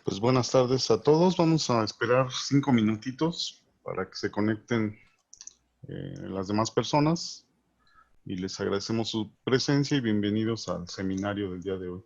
Pues buenas tardes a todos. Vamos a esperar 5 minutitos para que se conecten las demás personas y les agradecemos su presencia y bienvenidos al seminario del día de hoy.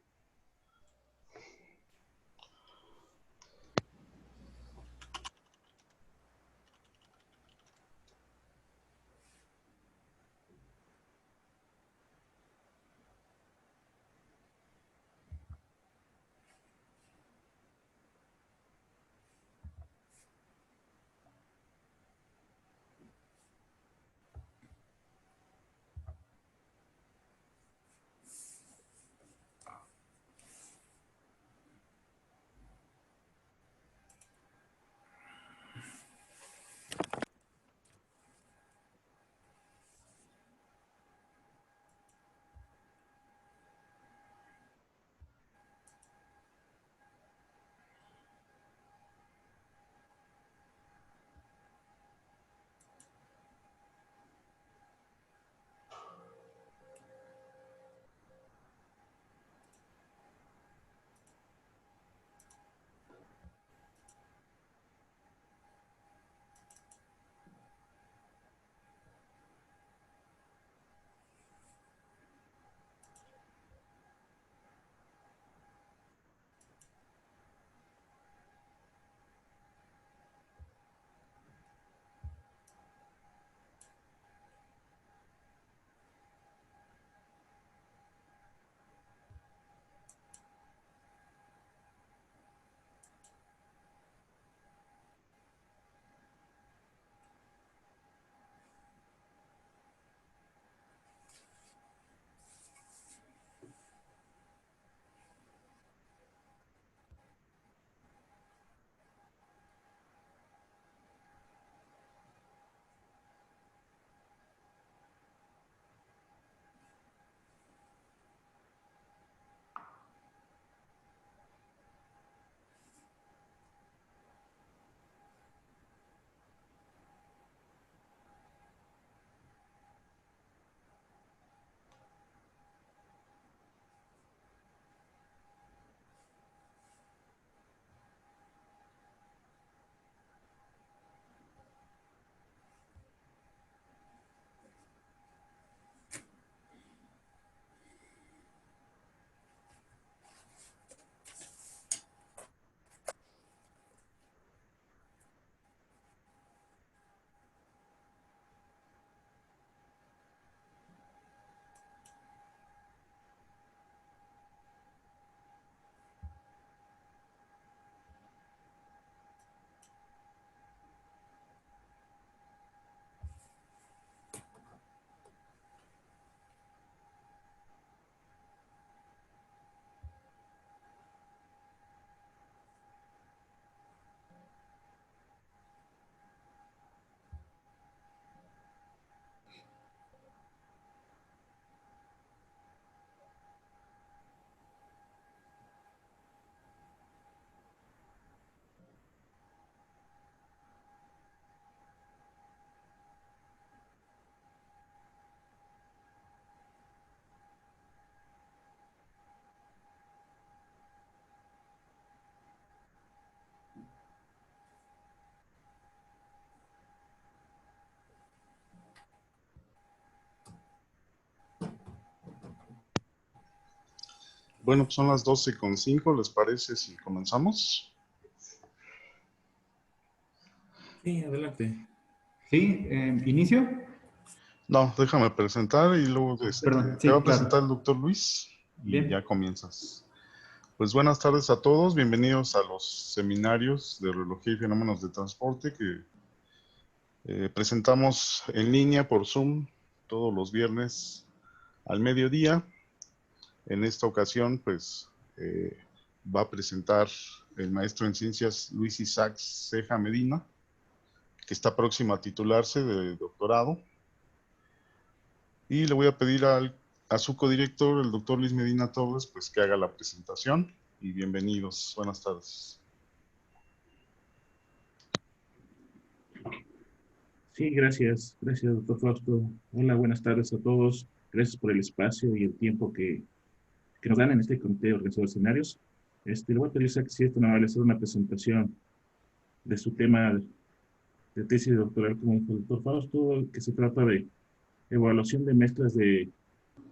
Bueno, pues son las 12:05. ¿Les parece si comenzamos? Sí, adelante. Sí, inicio. No, déjame presentar y luego Perdón, te va sí, a presentar claro. el doctor Luis y ya Bien. comienzas. Pues buenas tardes a todos. Bienvenidos a los seminarios de Urología y Fenómenos de Transporte que presentamos en línea por Zoom todos los viernes al mediodía. En esta ocasión, pues, va a presentar el maestro en ciencias Luis Isaac Ceja Medina, que está próximo a titularse de doctorado. Y le voy a pedir a su codirector, el doctor Luis Medina Torres, pues que haga la presentación. Y bienvenidos. Buenas tardes. Sí, gracias. Gracias, doctor Fausto. Hola, buenas tardes a todos. Gracias por el espacio y el tiempo que nos dan en este comité de organizador de escenarios. Le voy a pedir a que si es tan amable hacer una presentación de su tema de tesis doctoral como el doctor Fausto, que se trata de evaluación de mezclas de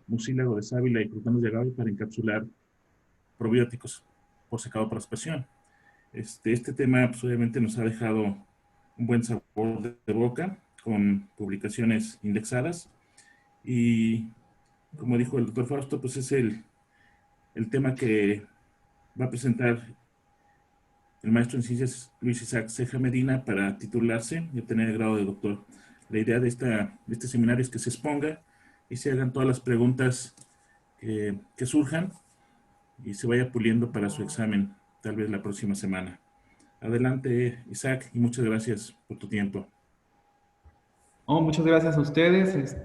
mucílago de sábila y frutanos de agave para encapsular probióticos por secado por aspersión. Este tema pues, obviamente nos ha dejado un buen sabor de boca con publicaciones indexadas y como dijo el doctor Fausto, pues es el tema que va a presentar el maestro en ciencias Luis Isaac Ceja Medina para titularse y obtener el grado de doctor. La idea de este seminario es que se exponga y se hagan todas las preguntas que surjan y se vaya puliendo para su examen, tal vez la próxima semana. Adelante, Isaac, y muchas gracias por tu tiempo. Oh, muchas gracias a ustedes.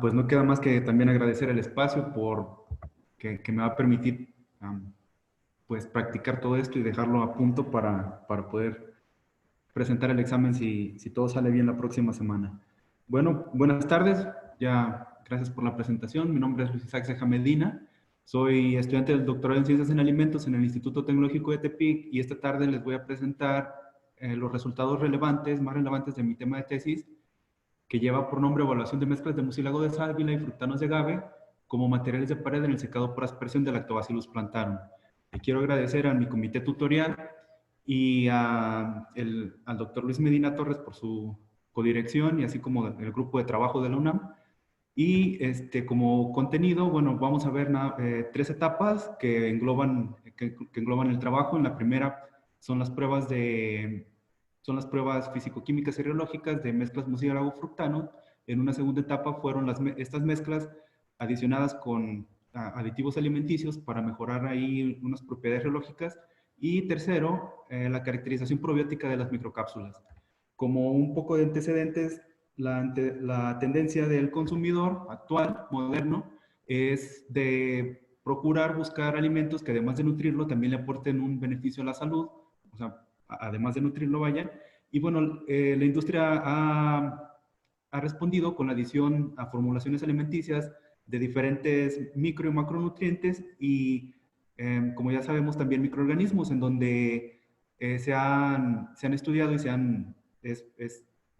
Pues no queda más que también agradecer el espacio por que me va a permitir pues practicar todo esto y dejarlo a punto para poder presentar el examen si todo sale bien la próxima semana. Bueno, buenas tardes. Ya, gracias por la presentación. Mi nombre es Luis Isaac Ceja Medina. Soy estudiante del doctorado en Ciencias en Alimentos en el Instituto Tecnológico de Tepic y esta tarde les voy a presentar los resultados más relevantes de mi tema de tesis, que lleva por nombre Evaluación de mezclas de mucílago de sábila y frutanos de agave como materiales de pared en el secado por aspersión de Lactobacillus plantarum. Le quiero agradecer a mi comité tutorial y al doctor Luis Medina Torres por su codirección y así como el grupo de trabajo de la UNAM. Y como contenido, bueno, vamos a ver 3 etapas que engloban el trabajo. En la primera son las pruebas físico-químicas y reológicas de mezclas mucílago-fructano. En una segunda etapa fueron estas mezclas adicionadas con aditivos alimenticios para mejorar ahí unas propiedades reológicas. Y tercero, la caracterización probiótica de las microcápsulas. Como un poco de antecedentes, la tendencia del consumidor actual, moderno, es de procurar buscar alimentos que además de nutrirlo, también le aporten un beneficio a la salud, o sea, además de nutrirlo, vaya. Y bueno, la industria ha respondido con la adición a formulaciones alimenticias de diferentes micro y macronutrientes y, como ya sabemos, también microorganismos en donde se han estudiado y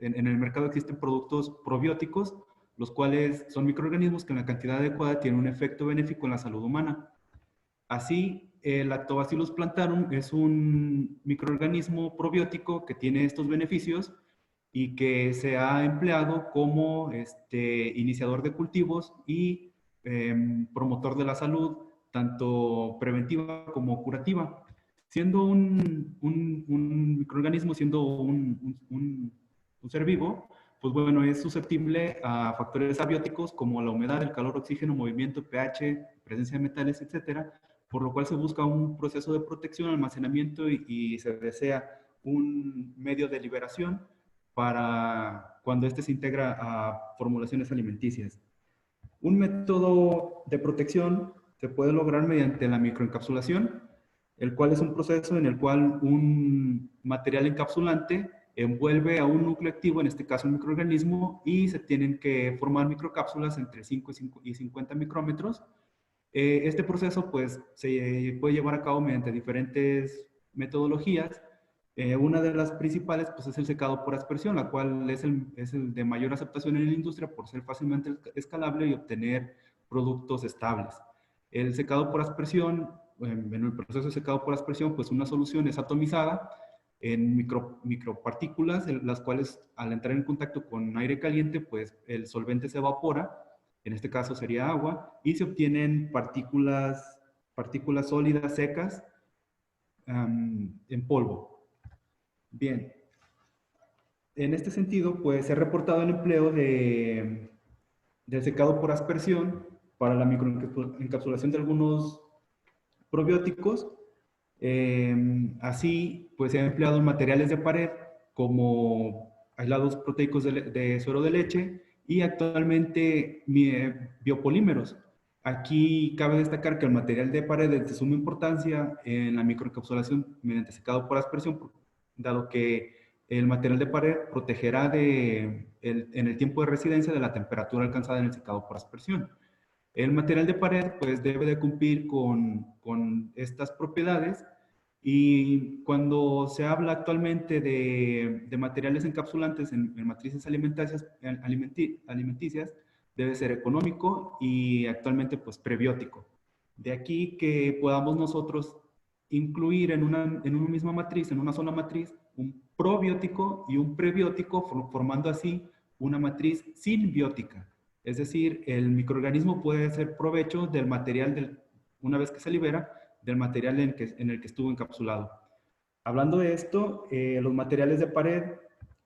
en el mercado existen productos probióticos, los cuales son microorganismos que en la cantidad adecuada tienen un efecto benéfico en la salud humana. Así, el Lactobacillus plantarum es un microorganismo probiótico que tiene estos beneficios y que se ha empleado como iniciador de cultivos y promotor de la salud, tanto preventiva como curativa. Siendo un microorganismo, siendo un ser vivo, pues bueno, es susceptible a factores abióticos como la humedad, el calor, oxígeno, movimiento, pH, presencia de metales, etcétera, por lo cual se busca un proceso de protección, almacenamiento y se desea un medio de liberación para cuando éste se integra a formulaciones alimenticias. Un método de protección se puede lograr mediante la microencapsulación, el cual es un proceso en el cual un material encapsulante envuelve a un núcleo activo, en este caso un microorganismo, y se tienen que formar microcápsulas entre 5 y 50 micrómetros. Este proceso pues se puede llevar a cabo mediante diferentes metodologías. Una de las principales pues, es el secado por aspersión, la cual es el de mayor aceptación en la industria por ser fácilmente escalable y obtener productos estables. El secado por aspersión, en el proceso de secado por aspersión, pues una solución es atomizada en micropartículas, las cuales al entrar en contacto con aire caliente, pues el solvente se evapora, en este caso sería agua, y se obtienen partículas sólidas secas en polvo. Bien, en este sentido, pues se ha reportado el empleo del secado por aspersión para la microencapsulación de algunos probióticos. Así, pues se ha empleado en materiales de pared como aislados proteicos de suero de leche y actualmente biopolímeros. Aquí cabe destacar que el material de pared es de suma importancia en la microencapsulación mediante secado por aspersión, dado que el material de pared protegerá en el tiempo de residencia de la temperatura alcanzada en el secado por aspersión. El material de pared pues debe de cumplir con estas propiedades, y cuando se habla actualmente de materiales encapsulantes en matrices alimenticias, debe ser económico y actualmente pues prebiótico. De aquí que podamos nosotros incluir en una misma matriz, en una sola matriz, un probiótico y un prebiótico, formando así una matriz simbiótica. Es decir, el microorganismo puede hacer provecho del material, una vez que se libera, del material en el que estuvo encapsulado. Hablando de esto, los materiales de pared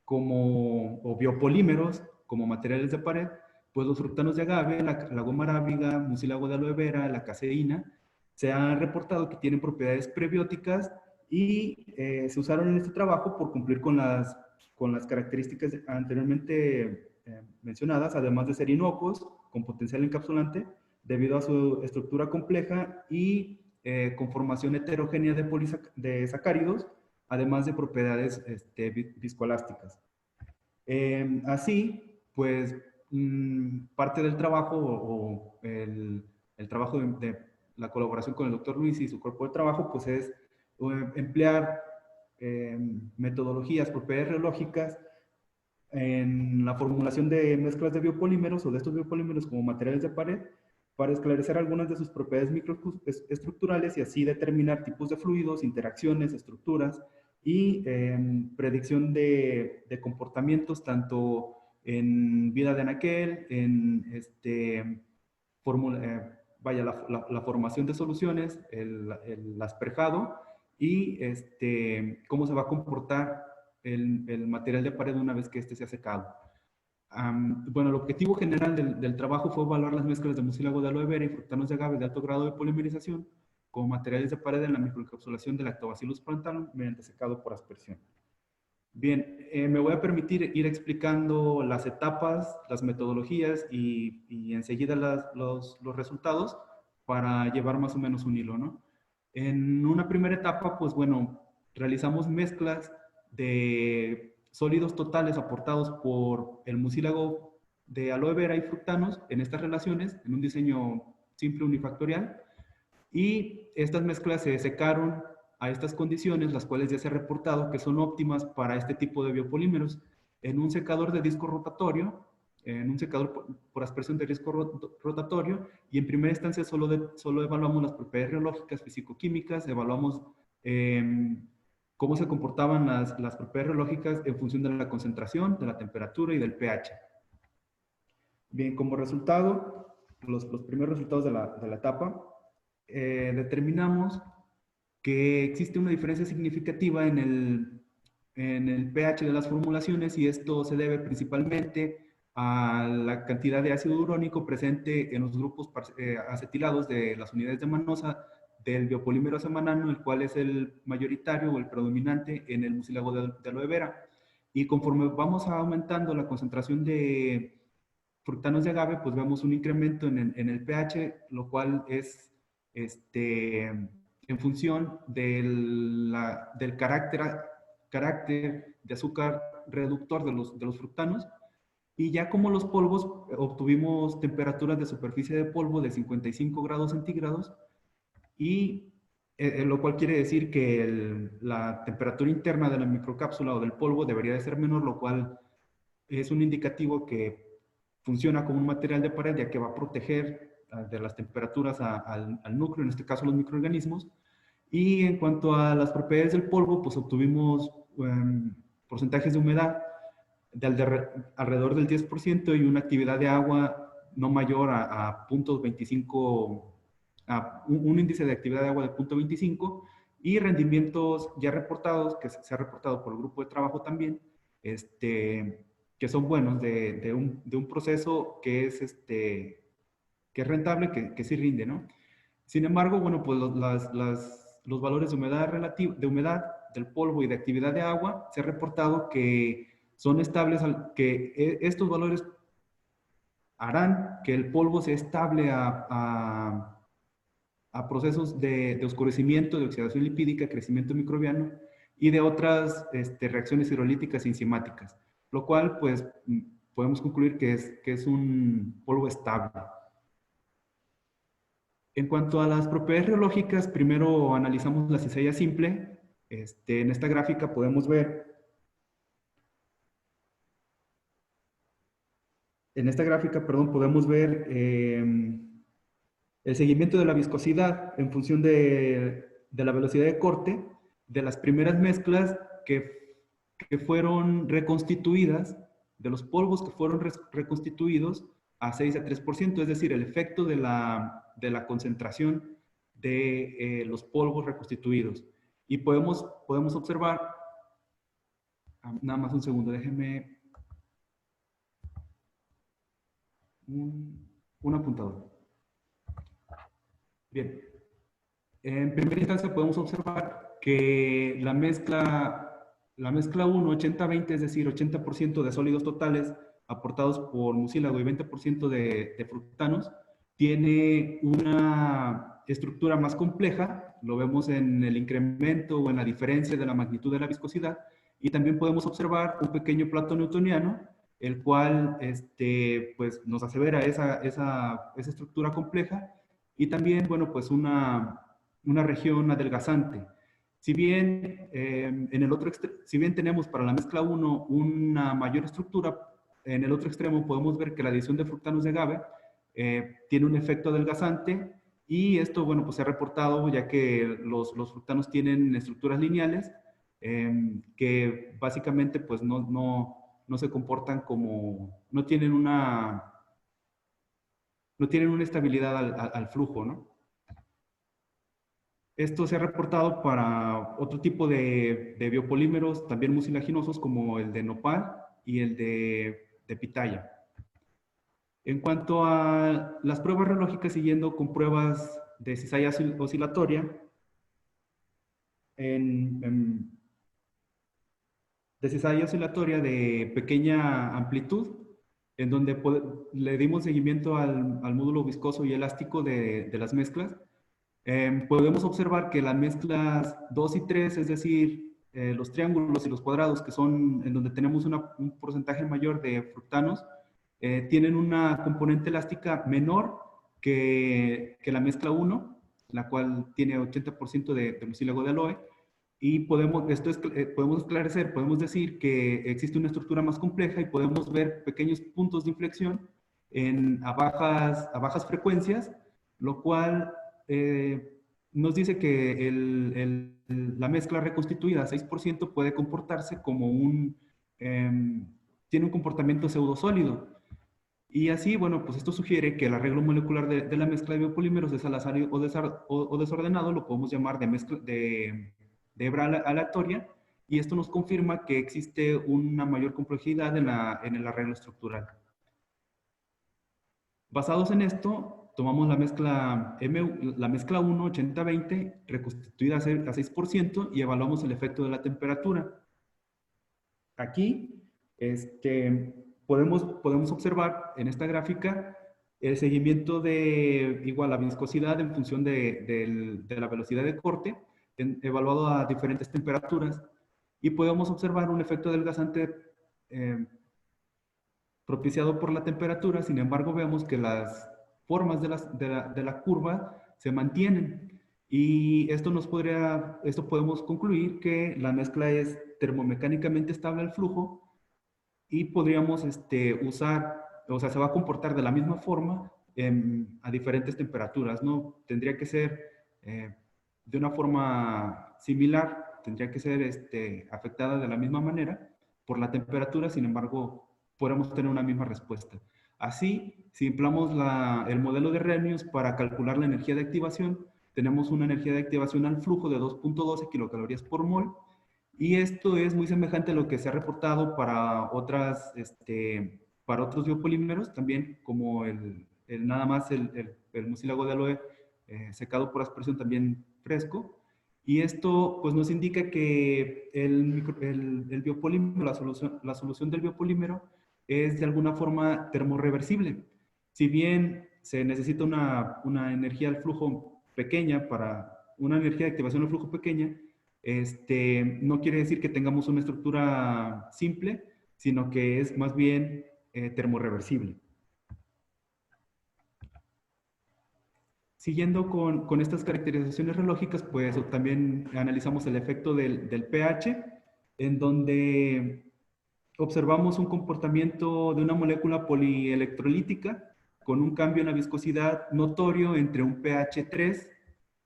o biopolímeros como materiales de pared, pues los fructanos de agave, la goma arábiga, mucílago de aloe vera, la caseína, se ha reportado que tienen propiedades prebióticas y se usaron en este trabajo por cumplir con las características anteriormente mencionadas, además de ser inocuos, con potencial encapsulante, debido a su estructura compleja y conformación heterogénea de sacáridos, además de propiedades viscoelásticas. Así, pues, parte del trabajo o el trabajo de la colaboración con el doctor Luis y su cuerpo de trabajo, pues es emplear metodologías, propiedades reológicas en la formulación de mezclas de biopolímeros o de estos biopolímeros como materiales de pared, para esclarecer algunas de sus propiedades microestructurales y así determinar tipos de fluidos, interacciones, estructuras y predicción de comportamientos tanto en vida de anaquel, en la formación de soluciones, el asperjado y cómo se va a comportar el material de pared una vez que este se ha secado. Bueno, el objetivo general del trabajo fue evaluar las mezclas de mucílago de aloe vera y fructanos de agave de alto grado de polimerización como materiales de pared en la microencapsulación de Lactobacillus plantarum mediante secado por aspersión. Bien, me voy a permitir ir explicando las etapas, las metodologías y enseguida los resultados para llevar más o menos un hilo, ¿no? En una primera etapa, pues bueno, realizamos mezclas de sólidos totales aportados por el mucílago de aloe vera y fructanos en estas relaciones, en un diseño simple unifactorial, y estas mezclas se secaron a estas condiciones, las cuales ya se ha reportado que son óptimas para este tipo de biopolímeros, en un secador de disco rotatorio, en un secador por aspersión de disco rotatorio, y en primera instancia solo evaluamos las propiedades reológicas, físico-químicas, evaluamos cómo se comportaban las propiedades reológicas en función de la concentración, de la temperatura y del pH. Bien, como resultado, los primeros resultados de la etapa, determinamos que existe una diferencia significativa en el pH de las formulaciones, y esto se debe principalmente a la cantidad de ácido urónico presente en los grupos acetilados de las unidades de manosa del biopolímero semanano, el cual es el mayoritario o el predominante en el mucílago de aloe vera. Y conforme vamos aumentando la concentración de fructanos de agave, pues vemos un incremento en el pH, lo cual es en función del carácter de azúcar reductor de los fructanos. Y ya como los polvos, obtuvimos temperaturas de superficie de polvo de 55 grados centígrados, y lo cual quiere decir que la temperatura interna de la microcápsula o del polvo debería de ser menor, lo cual es un indicativo que funciona como un material de pared, ya que va a proteger de las temperaturas al núcleo, en este caso los microorganismos. Y en cuanto a las propiedades del polvo, pues obtuvimos porcentajes de humedad alrededor del 10% y una actividad de agua no mayor a 0.25, a un índice de actividad de agua de 0.25, y rendimientos ya reportados, que se ha reportado por el grupo de trabajo también, que son buenos de un proceso que es rentable, que sí rinde, ¿no? Sin embargo, bueno, pues los valores de humedad del polvo y de actividad de agua se ha reportado que son estables, que estos valores harán que el polvo sea estable a procesos de oscurecimiento, de oxidación lipídica, crecimiento microbiano y de otras reacciones hidrolíticas y enzimáticas, lo cual pues podemos concluir que es un polvo estable. En cuanto a las propiedades reológicas, primero analizamos la cizalla simple. En esta gráfica podemos ver, podemos ver el seguimiento de la viscosidad en función de la velocidad de corte de las primeras mezclas que fueron reconstituidas, de los polvos que fueron reconstituidos a 6 a 3%, es decir, el efecto de la concentración de los polvos reconstituidos. Y podemos observar, nada más un segundo, déjenme un apuntador. Bien, en primera instancia podemos observar que la mezcla 1, 80-20, es decir, 80% de sólidos totales aportados por mucílago y 20% de fructanos, tiene una estructura más compleja. Lo vemos en el incremento o en la diferencia de la magnitud de la viscosidad, y también podemos observar un pequeño plato newtoniano, el cual pues nos asevera esa estructura compleja, y también, bueno, pues una región adelgazante. Si bien, si bien tenemos para la mezcla 1 una mayor estructura, en el otro extremo podemos ver que la adición de fructanos de agave tiene un efecto adelgazante, y esto, bueno, pues se ha reportado ya que los fructanos tienen estructuras lineales que básicamente pues no se comportan como, no tienen una estabilidad al flujo, ¿no? Esto se ha reportado para otro tipo de biopolímeros también mucilaginosos, como el de nopal y el de pitaya. En cuanto a las pruebas reológicas, siguiendo con pruebas de cizalla oscilatoria, de cizalla oscilatoria de pequeña amplitud, en donde le dimos seguimiento al módulo viscoso y elástico de las mezclas. Podemos observar que las mezclas 2 y 3, es decir, los triángulos y los cuadrados, que son en donde tenemos un porcentaje mayor de fructanos, tienen una componente elástica menor que la mezcla 1, la cual tiene 80% de mucílago de aloe. Y podemos esclarecer, podemos decir que existe una estructura más compleja, y podemos ver pequeños puntos de inflexión a bajas frecuencias, lo cual nos dice que la mezcla reconstituida a 6% puede comportarse como tiene un comportamiento pseudosólido. Y así, bueno, pues esto sugiere que el arreglo molecular de la mezcla de biopolímeros es al azar o desordenado. Lo podemos llamar de hebra aleatoria, y esto nos confirma que existe una mayor complejidad en el arreglo estructural. Basados en esto, tomamos la mezcla 1, 80-20, reconstituida a 6%, y evaluamos el efecto de la temperatura. Aquí podemos observar en esta gráfica el seguimiento de igual la viscosidad en función de la velocidad de corte, evaluado a diferentes temperaturas, y podemos observar un efecto adelgazante propiciado por la temperatura. Sin embargo, vemos que las formas de la curva se mantienen, y esto podemos concluir que la mezcla es termomecánicamente estable al flujo, y podríamos usar, o sea, se va a comportar de la misma forma a diferentes temperaturas, ¿no? Tendría que ser de una forma similar, tendría que ser afectada de la misma manera por la temperatura. Sin embargo, podemos tener una misma respuesta. Así, si empleamos el modelo de Remius para calcular la energía de activación, tenemos una energía de activación al flujo de 2.12 kilocalorías por mol, y esto es muy semejante a lo que se ha reportado para otros biopolímeros, también como nada más el mucílago de aloe secado por aspersión, también fresco. Y esto pues nos indica que el biopolímero, la solución del biopolímero es de alguna forma termorreversible. Si bien se necesita una energía al flujo pequeña, una energía de activación al flujo pequeña, no quiere decir que tengamos una estructura simple, sino que es más bien termorreversible. Siguiendo con estas caracterizaciones reológicas, pues también analizamos el efecto del pH, en donde observamos un comportamiento de una molécula polielectrolítica con un cambio en la viscosidad notorio entre un pH 3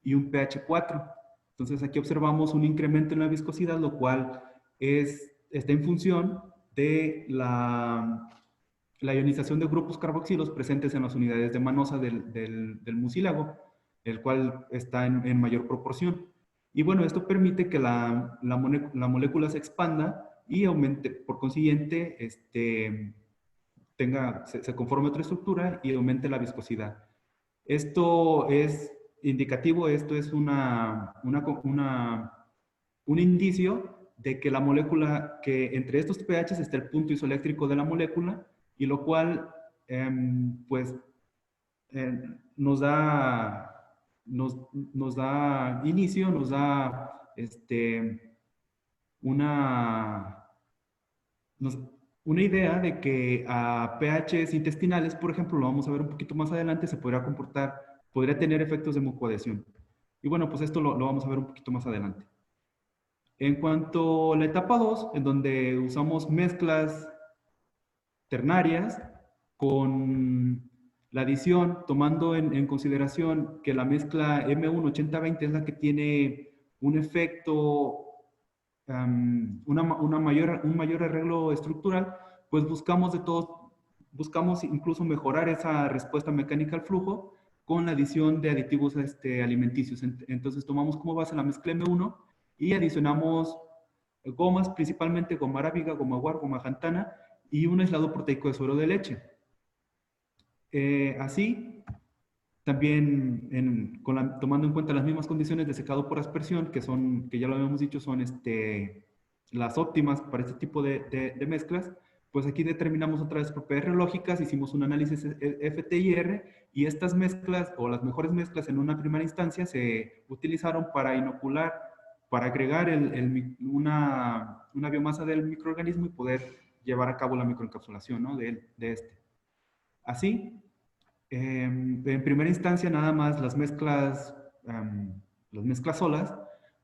y un pH 4. Entonces aquí observamos un incremento en la viscosidad, lo cual está en función de la ionización de grupos carboxilos presentes en las unidades de manosa del mucílago, el cual está en mayor proporción. Y bueno, esto permite que la molécula se expanda y aumente, por consiguiente, se conforme otra estructura y aumente la viscosidad. Esto es indicativo, esto es un indicio de que la molécula, que entre estos pHs está el punto isoeléctrico de la molécula, y lo cual, pues, nos da inicio, nos da una idea de que a pHs intestinales, por ejemplo, lo vamos a ver un poquito más adelante, se podría tener efectos de mucoadhesión. Y bueno, pues esto lo vamos a ver un poquito más adelante. En cuanto a la etapa 2, en donde usamos mezclas ternarias con la adición, tomando en consideración que la mezcla M1-80-20 es la que tiene un efecto, un mayor arreglo estructural, pues buscamos incluso mejorar esa respuesta mecánica al flujo con la adición de aditivos alimenticios. Entonces tomamos como base la mezcla M1 y adicionamos gomas, principalmente goma arábiga, goma guar, goma xanthana y un aislado proteico de suero de leche. Así, también tomando en cuenta las mismas condiciones de secado por aspersión, que ya lo habíamos dicho, son las óptimas para este tipo de mezclas, pues aquí determinamos otra vez propiedades reológicas, hicimos un análisis FTIR y estas mezclas, o las mejores mezclas en una primera instancia, se utilizaron para inocular, para agregar una biomasa del microorganismo y poder llevar a cabo la microencapsulación, ¿no? de este. Así, en primera instancia, nada más las mezclas solas,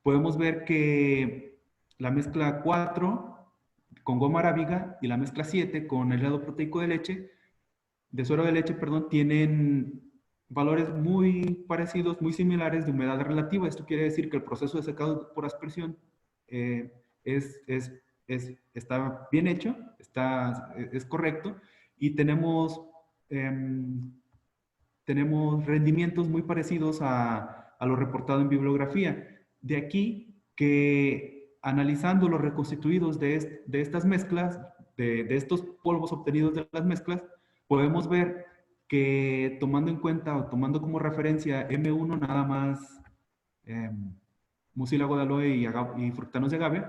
podemos ver que la mezcla 4 con goma arábiga y la mezcla 7 con aislado proteico de suero de leche, perdón, tienen valores muy parecidos, muy similares de humedad relativa. Esto quiere decir que el proceso de secado por aspersión está bien hecho, es correcto, y tenemos rendimientos muy parecidos a lo reportado en bibliografía. De aquí que analizando los reconstituidos de estas mezclas, de estos polvos obtenidos de las mezclas, podemos ver que tomando en cuenta o tomando como referencia M1 nada más mucílago de aloe y fructanos de agave,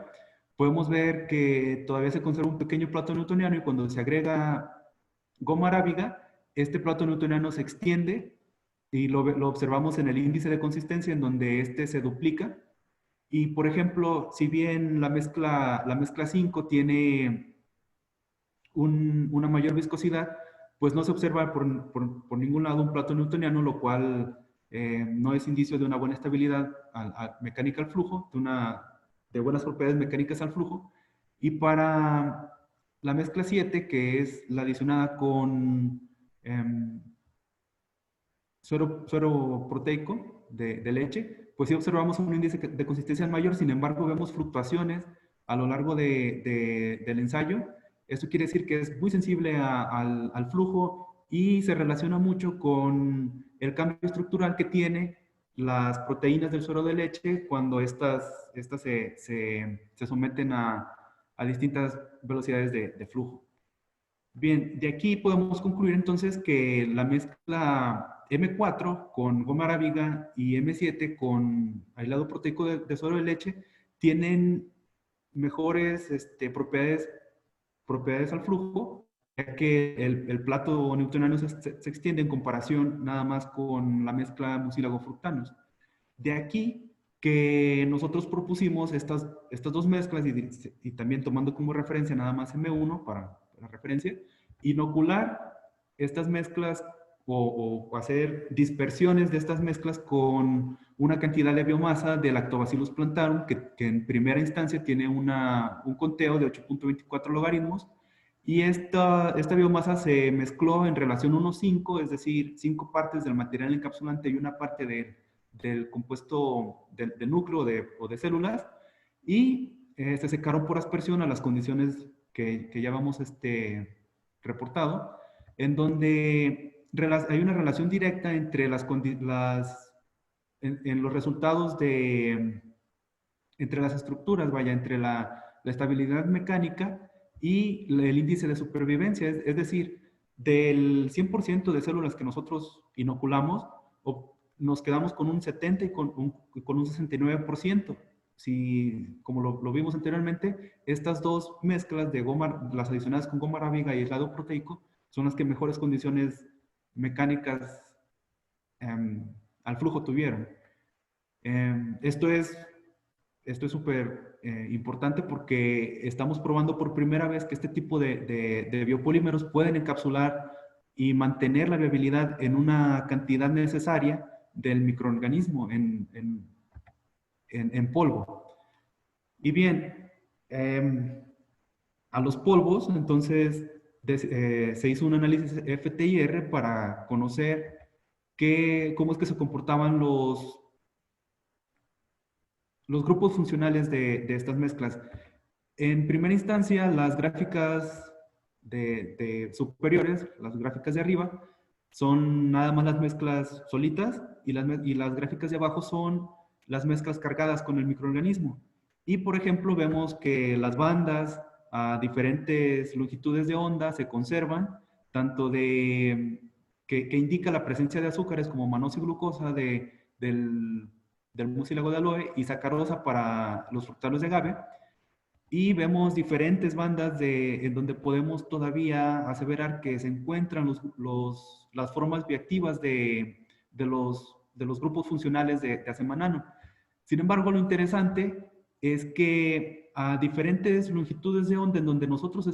podemos ver que todavía se conserva un pequeño plato newtoniano y cuando se agrega goma arábiga, este plato newtoniano se extiende y lo observamos en el índice de consistencia en donde se duplica. Y por ejemplo, si bien la mezcla 5 tiene una mayor viscosidad, pues no se observa por ningún lado un plato newtoniano, lo cual no es indicio de una buena estabilidad mecánica al flujo, de buenas propiedades mecánicas al flujo. Y para la mezcla 7, que es la adicionada con suero proteico de leche, pues sí observamos un índice de consistencia mayor, sin embargo vemos fluctuaciones a lo largo del ensayo. Esto quiere decir que es muy sensible al flujo y se relaciona mucho con el cambio estructural que tiene las proteínas del suero de leche cuando estas se someten a distintas velocidades de flujo. Bien, de aquí podemos concluir entonces que la mezcla M4 con goma arábiga y M7 con aislado proteico de suero de leche tienen mejores propiedades al flujo, ya que el plato newtoniano se extiende en comparación nada más con la mezcla mucílago-fructanos. De aquí que nosotros propusimos estas dos mezclas y también tomando como referencia nada más M1 para referencia, inocular estas mezclas o hacer dispersiones de estas mezclas con una cantidad de biomasa de Lactobacillus plantarum que en primera instancia tiene un conteo de 8.24 logaritmos, y esta biomasa se mezcló en relación 1:5, es decir, 5 partes del material encapsulante y una parte del compuesto del núcleo o de células, y se secaron por aspersión a las condiciones que ya vamos reportado, en donde hay una relación directa entre en los resultados entre las estructuras, vaya, entre la estabilidad mecánica y el índice de supervivencia. Es decir, del 100% de células que nosotros inoculamos, nos quedamos con un 70 y con un 69%. Si, como lo vimos anteriormente, estas dos mezclas de goma, las adicionadas con goma arábiga y aislado proteico, son las que mejores condiciones mecánicas al flujo tuvieron. Esto es súper importante porque estamos probando por primera vez que este tipo de biopolímeros pueden encapsular y mantener la viabilidad en una cantidad necesaria del microorganismo en polvo. Y bien, a los polvos, entonces, se hizo un análisis FTIR para conocer cómo es que se comportaban los grupos funcionales de estas mezclas. En primera instancia, las gráficas superiores, las gráficas de arriba, son nada más las mezclas solitas, y las gráficas de abajo son las mezclas cargadas con el microorganismo. Y, por ejemplo, vemos que las bandas a diferentes longitudes de onda se conservan, tanto que indica la presencia de azúcares como manosa y glucosa del mucílago de aloe y sacarosa para los fructalos de agave. Y vemos diferentes bandas en donde podemos todavía aseverar que se encuentran las formas bioactivas de los grupos funcionales de azemanano. Sin embargo, lo interesante es que a diferentes longitudes de onda en donde nosotros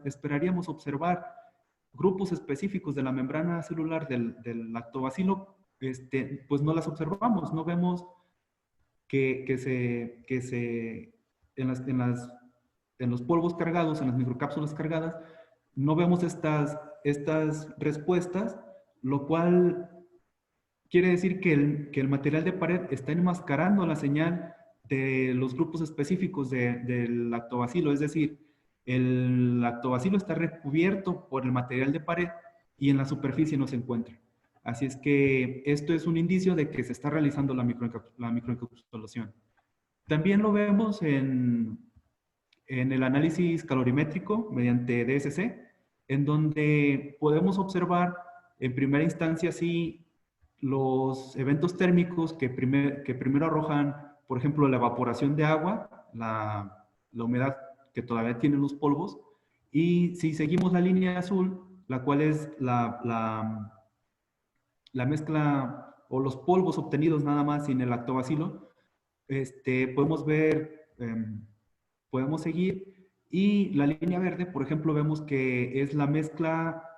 esperaríamos observar grupos específicos de la membrana celular del lactobacilo, pues no las observamos, no vemos que en los polvos cargados, en las microcápsulas cargadas, no vemos estas respuestas, lo cual quiere decir que el material de pared está enmascarando la señal de los grupos específicos del lactobacilo. Es decir, el lactobacilo está recubierto por el material de pared y en la superficie no se encuentra. Así es que esto es un indicio de que se está realizando la microencapsulación. También lo vemos en el análisis calorimétrico mediante DSC, en donde podemos observar en primera instancia sí los eventos térmicos que primero arrojan, por ejemplo, la evaporación de agua, la humedad que todavía tienen los polvos, y si seguimos la línea azul, la cual es la mezcla o los polvos obtenidos nada más sin el lactobacilo, podemos ver, podemos seguir, y la línea verde, por ejemplo, vemos que es la mezcla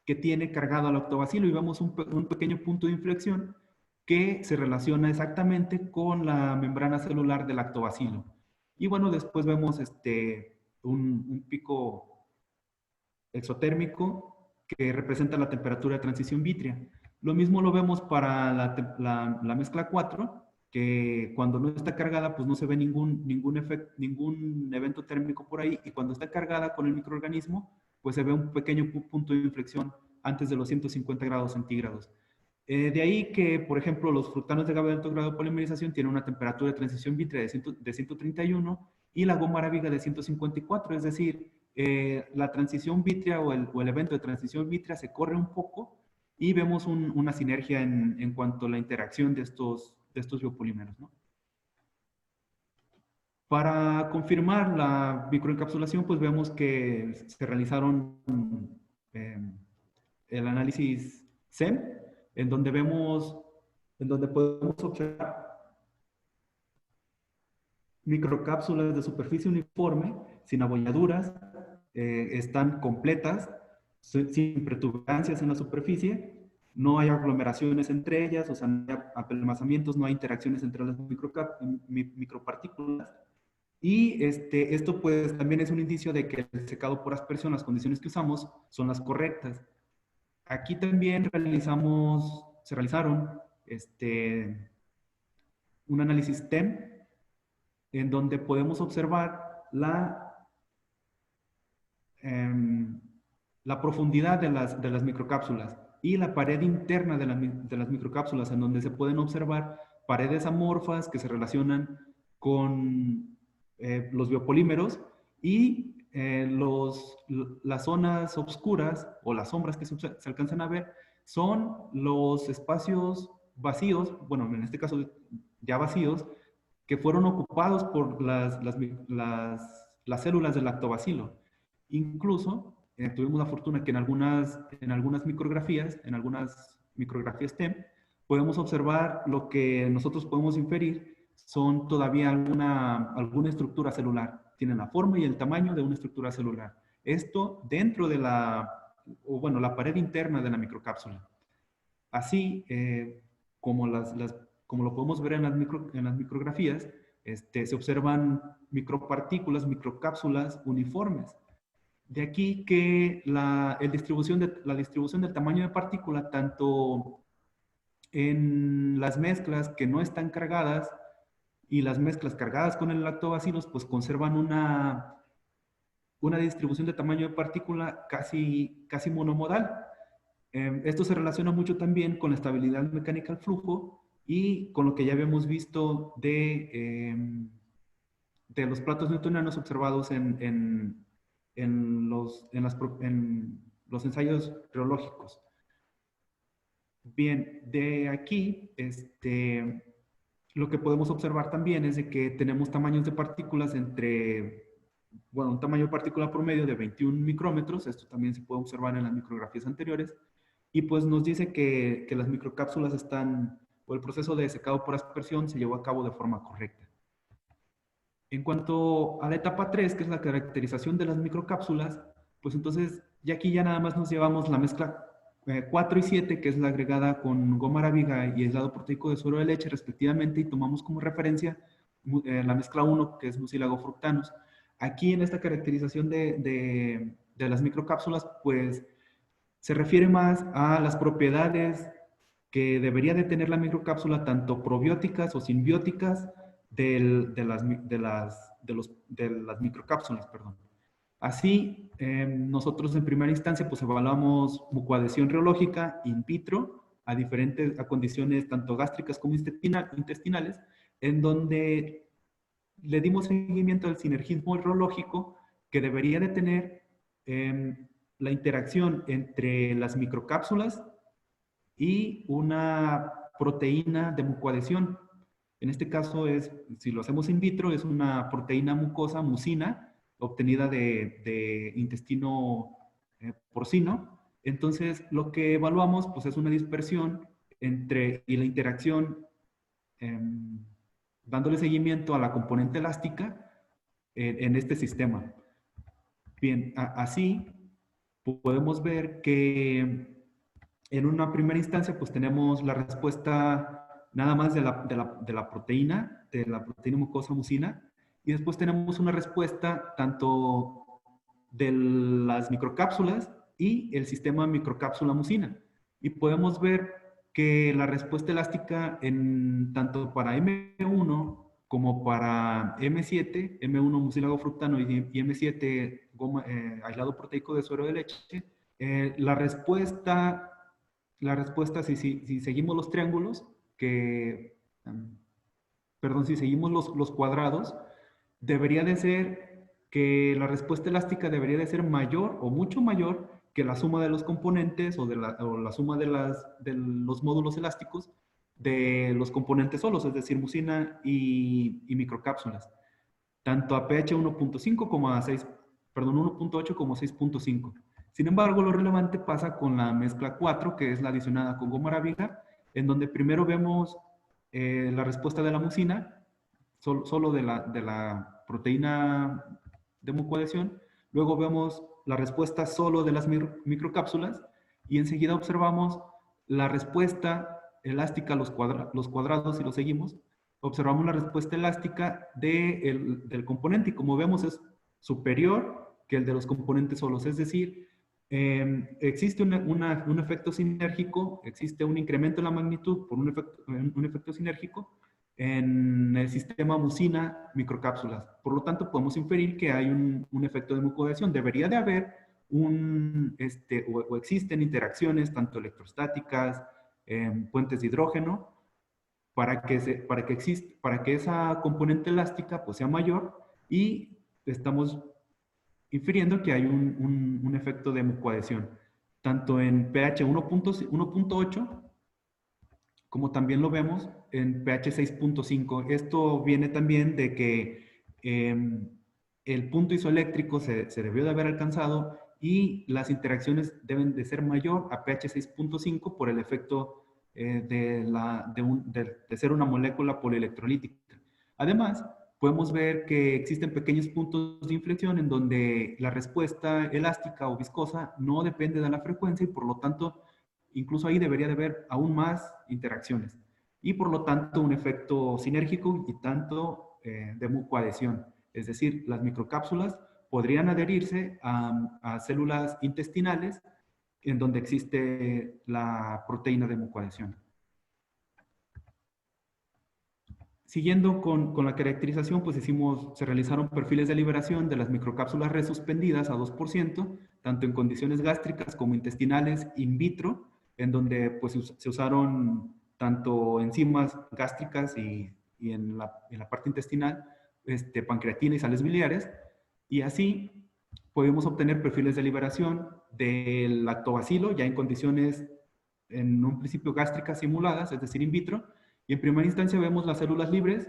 que tiene cargado al lactobacilo, y vemos un pequeño punto de inflexión que se relaciona exactamente con la membrana celular del lactobacilo. Y bueno, después vemos un pico exotérmico que representa la temperatura de transición vítrea. Lo mismo lo vemos para la mezcla 4, que cuando no está cargada, pues no se ve ningún evento térmico por ahí, y cuando está cargada con el microorganismo, pues se ve un pequeño punto de inflexión antes de los 150 grados centígrados. De ahí que, por ejemplo, los fructanos de agave de alto grado de polimerización tienen una temperatura de transición vítrea de 131 y la goma arábiga de 154, es decir, la transición vítrea o el evento de transición vítrea se corre un poco, y vemos una sinergia en cuanto a la interacción de estos biopolímeros, ¿no? Para confirmar la microencapsulación, pues vemos que se realizaron el análisis SEM, en donde podemos observar microcápsulas de superficie uniforme, sin abolladuras, están completas, sin protuberancias en la superficie, no hay aglomeraciones entre ellas, o sea, no hay apelmazamientos, no hay interacciones entre las micropartículas. Y esto pues también es un indicio de que el secado por aspersión, las condiciones que usamos, son las correctas. Aquí también se realizaron un análisis TEM, en donde podemos observar la profundidad de las microcápsulas y la pared interna de las microcápsulas, en donde se pueden observar paredes amorfas que se relacionan con los biopolímeros y las zonas oscuras o las sombras que se alcanzan a ver son los espacios vacíos, bueno, en este caso ya vacíos, que fueron ocupados por las células del lactobacilo. Incluso tuvimos la fortuna que en algunas micrografías, TEM, podemos observar lo que nosotros podemos inferir son todavía alguna estructura celular. Tienen la forma y el tamaño de una estructura celular. Esto dentro de la pared interna de la microcápsula. Así como lo podemos ver en las micrografías, se observan micropartículas, microcápsulas uniformes. De aquí que la distribución del tamaño de partícula, tanto en las mezclas que no están cargadas y las mezclas cargadas con el lactobacillus, pues conservan una distribución de tamaño de partícula casi monomodal. Esto se relaciona mucho también con la estabilidad mecánica del flujo y con lo que ya habíamos visto de los platos newtonianos observados en los ensayos reológicos. Bien, de aquí, lo que podemos observar también es de que tenemos tamaños de partículas un tamaño de partícula promedio de 21 micrómetros, esto también se puede observar en las micrografías anteriores, y pues nos dice que las microcápsulas el proceso de secado por aspersión se llevó a cabo de forma correcta. En cuanto a la etapa 3, que es la caracterización de las microcápsulas, pues entonces ya aquí ya nada más nos llevamos la mezcla 4 y 7, que es la agregada con goma arábiga y aislado proteico de suero de leche respectivamente, y tomamos como referencia la mezcla 1, que es mucílago fructanus. Aquí en esta caracterización de las microcápsulas, pues se refiere más a las propiedades que debería de tener la microcápsula, tanto probióticas o simbióticas de las microcápsulas, perdón. Así, nosotros en primera instancia pues evaluamos mucoadhesión reológica in vitro a condiciones tanto gástricas como intestinales, en donde le dimos seguimiento al sinergismo reológico que debería de tener la interacción entre las microcápsulas y una proteína de mucoadhesión. En este caso si lo hacemos in vitro, es una proteína mucosa, mucina, obtenida de intestino porcino. Entonces, lo que evaluamos pues, es una dispersión y la interacción, dándole seguimiento a la componente elástica en este sistema. Bien, así podemos ver que en una primera instancia pues tenemos la respuesta nada más de la proteína mucosa mucina, y después tenemos una respuesta tanto de las microcápsulas y el sistema microcápsula mucina. Y podemos ver que la respuesta elástica tanto para M1 como para M7, M1 mucílago fructano y M7 aislado proteico de suero de leche, la respuesta si seguimos los triángulos, si seguimos los cuadrados, debería de ser que la respuesta elástica debería de ser mayor o mucho mayor que la suma de los componentes o la suma de los módulos elásticos de los componentes solos, es decir, mucina y microcápsulas, tanto a pH 1.5 como a 1.8 como 6.5. Sin embargo, lo relevante pasa con la mezcla 4, que es la adicionada con goma arábiga, en donde primero vemos la respuesta de la mucina, solo de la proteína de mucoadhesión, luego vemos la respuesta solo de las microcápsulas y enseguida observamos la respuesta elástica a los cuadrados, si lo seguimos, observamos la respuesta elástica del componente y como vemos es superior que el de los componentes solos. Es decir, existe un efecto sinérgico, existe un incremento en la magnitud por un efecto sinérgico en el sistema mucina microcápsulas. Por lo tanto, podemos inferir que hay un efecto de mucoadhesión. Debería de haber o existen interacciones tanto electrostáticas, puentes de hidrógeno, para que esa componente elástica pues, sea mayor y estamos infiriendo que hay un efecto de mucoadhesión, tanto en pH 1.8 como también lo vemos en pH 6.5. Esto viene también de que el punto isoeléctrico se debió de haber alcanzado y las interacciones deben de ser mayor a pH 6.5 por el efecto de ser una molécula polielectrolítica. Además, podemos ver que existen pequeños puntos de inflexión en donde la respuesta elástica o viscosa no depende de la frecuencia y por lo tanto, incluso ahí debería de haber aún más interacciones. Y por lo tanto, un efecto sinérgico y tanto de mucoadhesión. Es decir, las microcápsulas podrían adherirse a células intestinales en donde existe la proteína de mucoadhesión. Siguiendo con la caracterización, pues se realizaron perfiles de liberación de las microcápsulas resuspendidas a 2%, tanto en condiciones gástricas como intestinales in vitro, en donde pues, se usaron tanto enzimas gástricas y en la parte intestinal, pancreatina y sales biliares, y así podemos obtener perfiles de liberación del lactobacilo ya en condiciones, en un principio gástricas simuladas, es decir, in vitro, y en primera instancia vemos las células libres,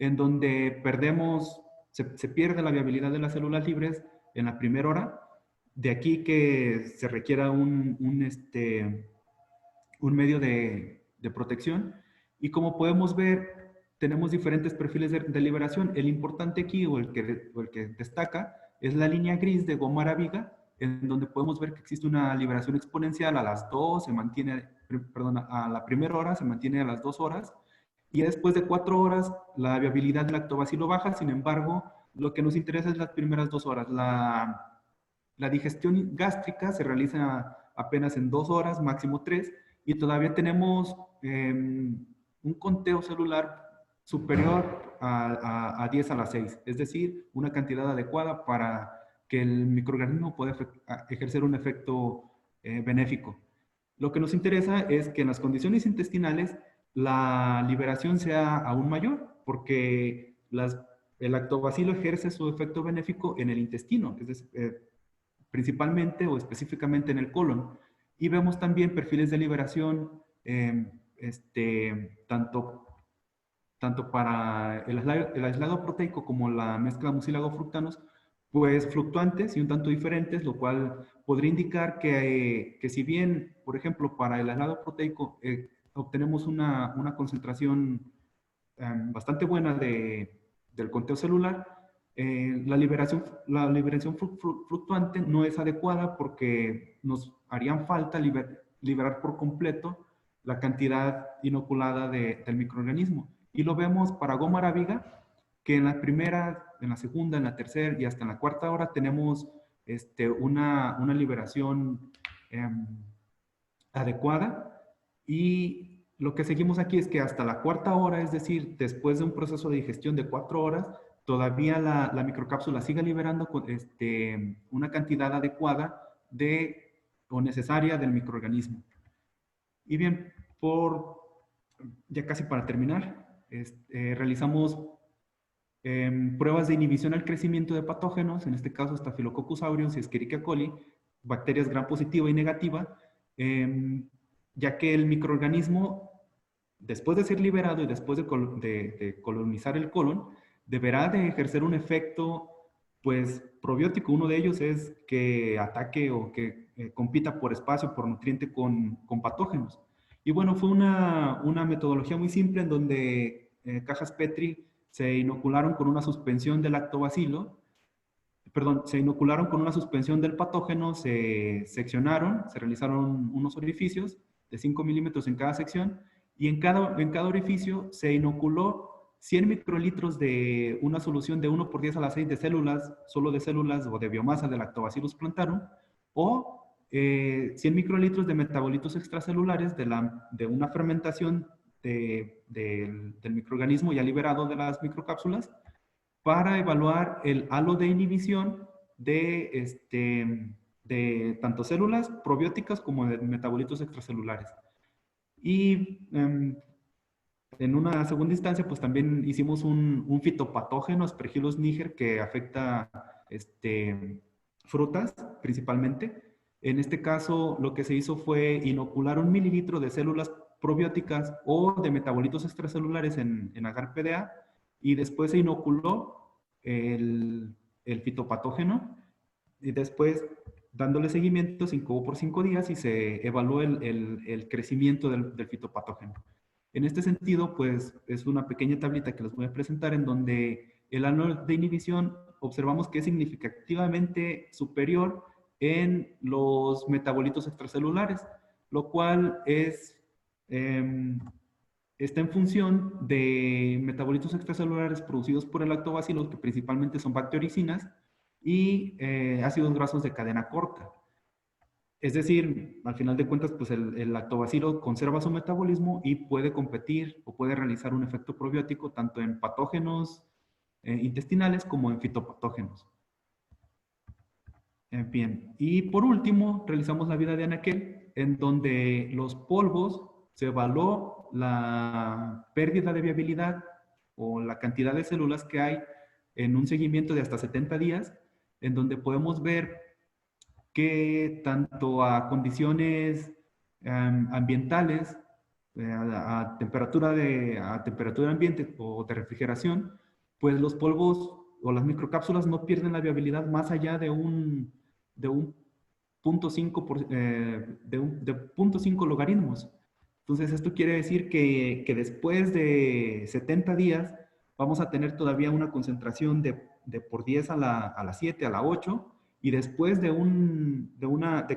en donde se pierde la viabilidad de las células libres en la primera hora. De aquí que se requiera un medio de protección. Y como podemos ver, tenemos diferentes perfiles de liberación. El importante aquí, o el que destaca, es la línea gris de Gomara-Viga, en donde podemos ver que existe una liberación exponencial a las 2, a la primera hora se mantiene a las 2 horas, y después de 4 horas la viabilidad del lactobacilo baja. Sin embargo, lo que nos interesa es las primeras 2 horas. La digestión gástrica se realiza apenas en 2 horas, máximo 3, y todavía tenemos un conteo celular superior a 10 a la 6, es decir, una cantidad adecuada para que el microorganismo pueda ejercer un efecto benéfico. Lo que nos interesa es que en las condiciones intestinales la liberación sea aún mayor, porque el lactobacilo ejerce su efecto benéfico en el intestino, es decir, principalmente o específicamente en el colon. Y vemos también perfiles de liberación tanto para el aislado proteico como la mezcla mucílago-fructanos, pues fluctuantes y un tanto diferentes, lo cual podría indicar que si bien, por ejemplo, para el aislado proteico obtenemos una concentración bastante buena del conteo celular, la liberación fluctuante no es adecuada porque nos harían falta liberar por completo la cantidad inoculada del microorganismo. Y lo vemos para Gomara-Viga, que en la primera, en la segunda, en la tercera y hasta en la cuarta hora tenemos una liberación adecuada. Y lo que seguimos aquí es que hasta la cuarta hora, es decir, después de un proceso de digestión de 4 horas, todavía la microcápsula sigue liberando una cantidad adecuada o necesaria del microorganismo. Y bien, ya casi para terminar, realizamos pruebas de inhibición al crecimiento de patógenos, en este caso Staphylococcus aureus y Escherichia coli, bacterias gram positiva y negativa, ya que el microorganismo, después de ser liberado y después de colonizar el colon, deberá de ejercer un efecto pues probiótico. Uno de ellos es que ataque o que compita por espacio, por nutriente con patógenos. Y bueno, fue una metodología muy simple en donde cajas Petri se inocularon con una suspensión del lactobacilo, se inocularon con una suspensión del patógeno, se seccionaron, se realizaron unos orificios de 5 milímetros en cada sección, y en cada orificio se inoculó 100 microlitros de una solución de 1 por 10 a la 6 de células, solo de células o de biomasa de Lactobacillus plantarum, o 100 microlitros de metabolitos extracelulares de una fermentación del microorganismo ya liberado de las microcápsulas, para evaluar el halo de inhibición de tanto células probióticas como de metabolitos extracelulares. Y en una segunda instancia, pues también hicimos un fitopatógeno, Aspergillus niger, que afecta frutas principalmente. En este caso, lo que se hizo fue inocular 1 mililitro de células probióticas o de metabolitos extracelulares en agar PDA, y después se inoculó el fitopatógeno, y después, dándole seguimiento, se incubó por 5 días y se evaluó el crecimiento del fitopatógeno. En este sentido, pues es una pequeña tablita que les voy a presentar, en donde el halo de inhibición observamos que es significativamente superior en los metabolitos extracelulares, lo cual está en función de metabolitos extracelulares producidos por el lactobacillus, que principalmente son bacteriocinas, y ácidos grasos de cadena corta. Es decir, al final de cuentas, pues el lactobacilo conserva su metabolismo y puede competir o puede realizar un efecto probiótico tanto en patógenos intestinales como en fitopatógenos. Bien, y por último, realizamos la vida de anaquel, en donde los polvos se evaluó la pérdida de viabilidad o la cantidad de células que hay en un seguimiento de hasta 70 días, en donde podemos ver que tanto a condiciones ambientales, a temperatura de ambiente o de refrigeración, pues los polvos o las microcápsulas no pierden la viabilidad más allá de un 0.5 logaritmos. Entonces, esto quiere decir que después de 70 días vamos a tener todavía una concentración de por 10 a la 7, a la 8, y después de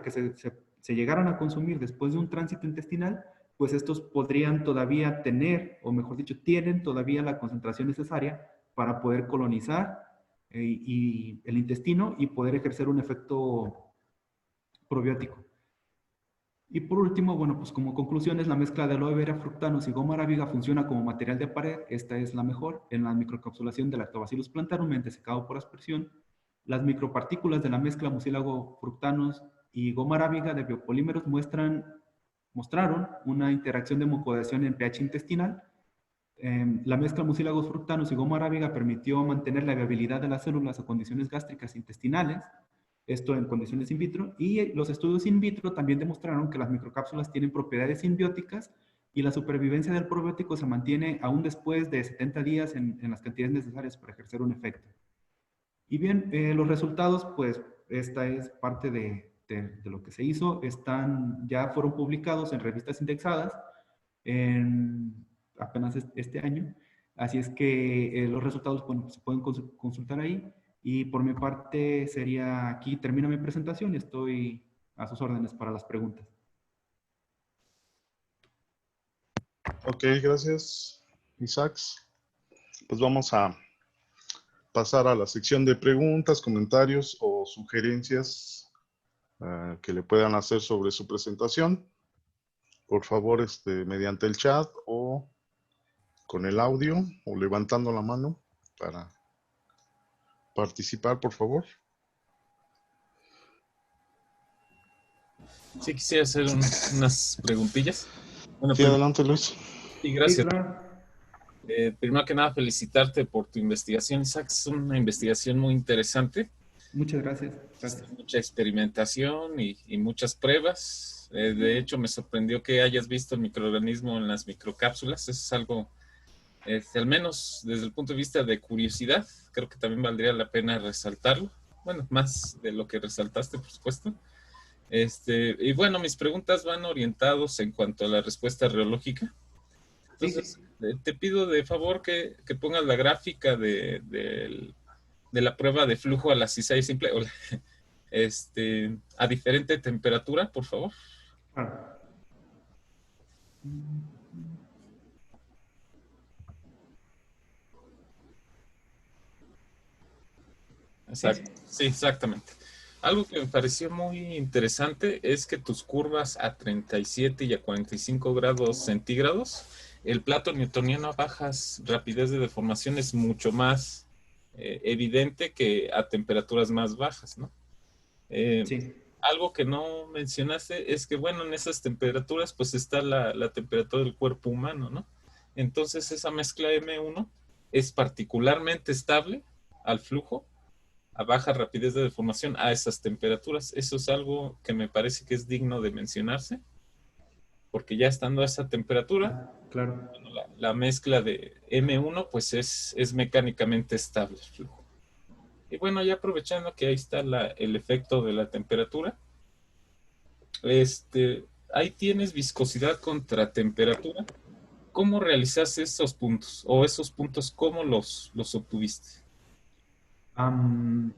que se llegaran a consumir después de un tránsito intestinal, pues estos podrían todavía tener, o mejor dicho, tienen todavía la concentración necesaria para poder colonizar y el intestino y poder ejercer un efecto probiótico. Y por último, bueno, pues como conclusiones, la mezcla de aloe vera fructanus y goma arábiga funciona como material de pared. Esta es la mejor en la microencapsulación de Lactobacillus plantarum mediante secado por aspersión. Las micropartículas de la mezcla mucílago fructanus y goma arábiga de biopolímeros mostraron una interacción de mucoadhesión en pH intestinal. La mezcla mucílagos fructanus y goma arábiga permitió mantener la viabilidad de las células a condiciones gástricas intestinales, esto en condiciones in vitro, y los estudios in vitro también demostraron que las microcápsulas tienen propiedades simbióticas y la supervivencia del probiótico se mantiene aún después de 70 días en las cantidades necesarias para ejercer un efecto. Y bien, los resultados, pues esta es parte de lo que se hizo, ya fueron publicados en revistas indexadas apenas este año, así es que los resultados, bueno, se pueden consultar ahí. Y por mi parte sería aquí, termino mi presentación y estoy a sus órdenes para las preguntas. Ok, gracias, Isaac. Pues vamos a pasar a la sección de preguntas, comentarios o sugerencias que le puedan hacer sobre su presentación. Por favor, mediante el chat o con el audio o levantando la mano para participar, por favor. Sí, quisiera hacer unas preguntillas. Bueno, sí, adelante, Luis. Sí, gracias. Sí, claro. Primero que nada, felicitarte por tu investigación, Isaac. Es una investigación muy interesante. Muchas gracias. Gracias. Mucha experimentación y muchas pruebas. De hecho, me sorprendió que hayas visto el microorganismo en las microcápsulas. Eso es algo, al menos desde el punto de vista de curiosidad, creo que también valdría la pena resaltarlo. Bueno, más de lo que resaltaste, por supuesto. Y bueno, mis preguntas van orientados en cuanto a la respuesta reológica. Entonces, te pido de favor que pongas la gráfica de la prueba de flujo a la cizalla simple, a diferente temperatura, por favor. Claro. Exacto. Sí, exactamente. Algo que me pareció muy interesante es que tus curvas a 37 y a 45 grados centígrados, el plato newtoniano a bajas rapidez de deformación es mucho más evidente que a temperaturas más bajas, ¿no? Eh, Sí. Algo que no mencionaste es que, bueno, en esas temperaturas pues está la temperatura del cuerpo humano, ¿no? Entonces esa mezcla M1 es particularmente estable al flujo a baja rapidez de deformación a esas temperaturas. Eso es algo que me parece que es digno de mencionarse, porque ya estando a esa temperatura, Claro. la mezcla de M1 pues es mecánicamente estable el flujo. Y bueno, ya aprovechando que ahí está el efecto de la temperatura, ahí tienes viscosidad contra temperatura. ¿Cómo realizaste esos puntos? O esos puntos, ¿cómo los obtuviste? Am,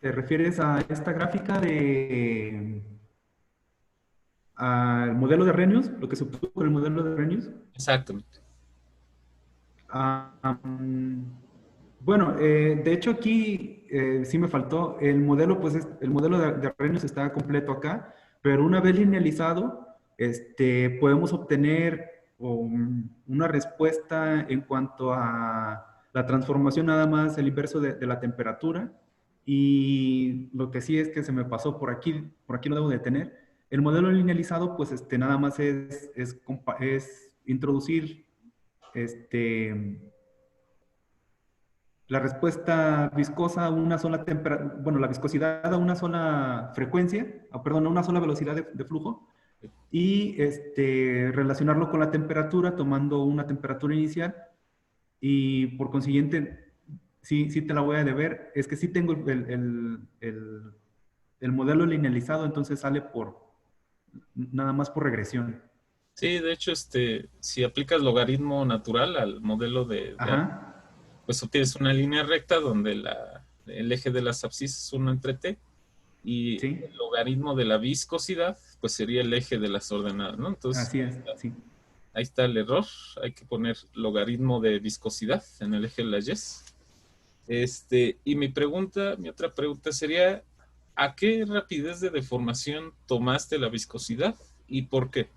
¿Te refieres a esta gráfica de al modelo de Arrhenius, lo que se obtuvo con el modelo de Arrhenius? Exactamente. Bueno, de hecho aquí sí me faltó. El modelo, pues el modelo de Arrhenius está completo acá, pero una vez linealizado, podemos obtener una respuesta en cuanto a la transformación nada más, el inverso de la temperatura. Y lo que sí es que se me pasó por aquí lo debo de tener. El modelo linealizado, pues nada más es introducir este, la respuesta viscosa a una sola temperatura, bueno, la viscosidad a una sola frecuencia, perdón, a una sola velocidad de flujo, y relacionarlo con la temperatura tomando una temperatura inicial, y por consiguiente, sí, sí te la voy a deber, es que sí tengo el modelo linealizado, entonces sale nada más por regresión. Sí, de hecho, si aplicas logaritmo natural al modelo Ajá, pues obtienes una línea recta donde el eje de las abscisas es 1 entre t y sí, el logaritmo de la viscosidad, pues sería el eje de las ordenadas, ¿no? Entonces, así es, sí. ahí está el error. Hay que poner logaritmo de viscosidad en el eje de las y. Y mi otra pregunta sería, ¿a qué rapidez de deformación tomaste la viscosidad y por qué?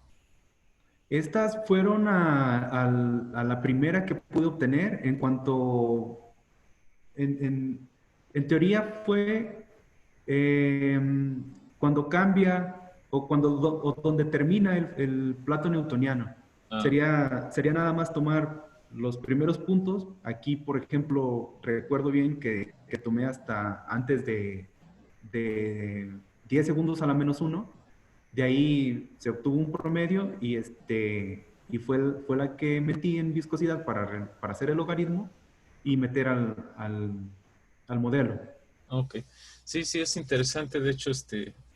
Estas fueron a la primera que pude obtener en cuanto, en, en- en teoría fue cuando cambia o o donde termina el plato newtoniano. Ah, Sería nada más tomar los primeros puntos. Aquí, por ejemplo, recuerdo bien que tomé hasta antes de 10 segundos a la menos uno. De ahí se obtuvo un promedio y fue la que metí en viscosidad para hacer el logaritmo y meter al modelo. ok. Sí, sí, es interesante. De hecho,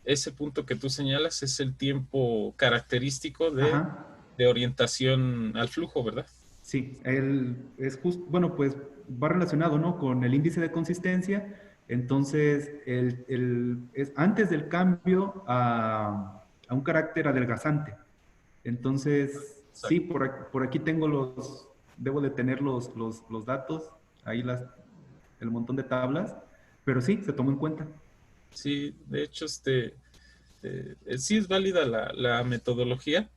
ese punto que tú señalas es el tiempo característico Ajá, de orientación al flujo, ¿verdad? sí, él es justo, bueno, pues va relacionado, ¿no? Con el índice de consistencia. Entonces, es antes del cambio a un carácter adelgazante. Entonces, sí, Exacto. por aquí tengo debo de tener los datos, ahí el montón de tablas, pero sí, se tomó en cuenta. Sí, de hecho, sí es válida la metodología,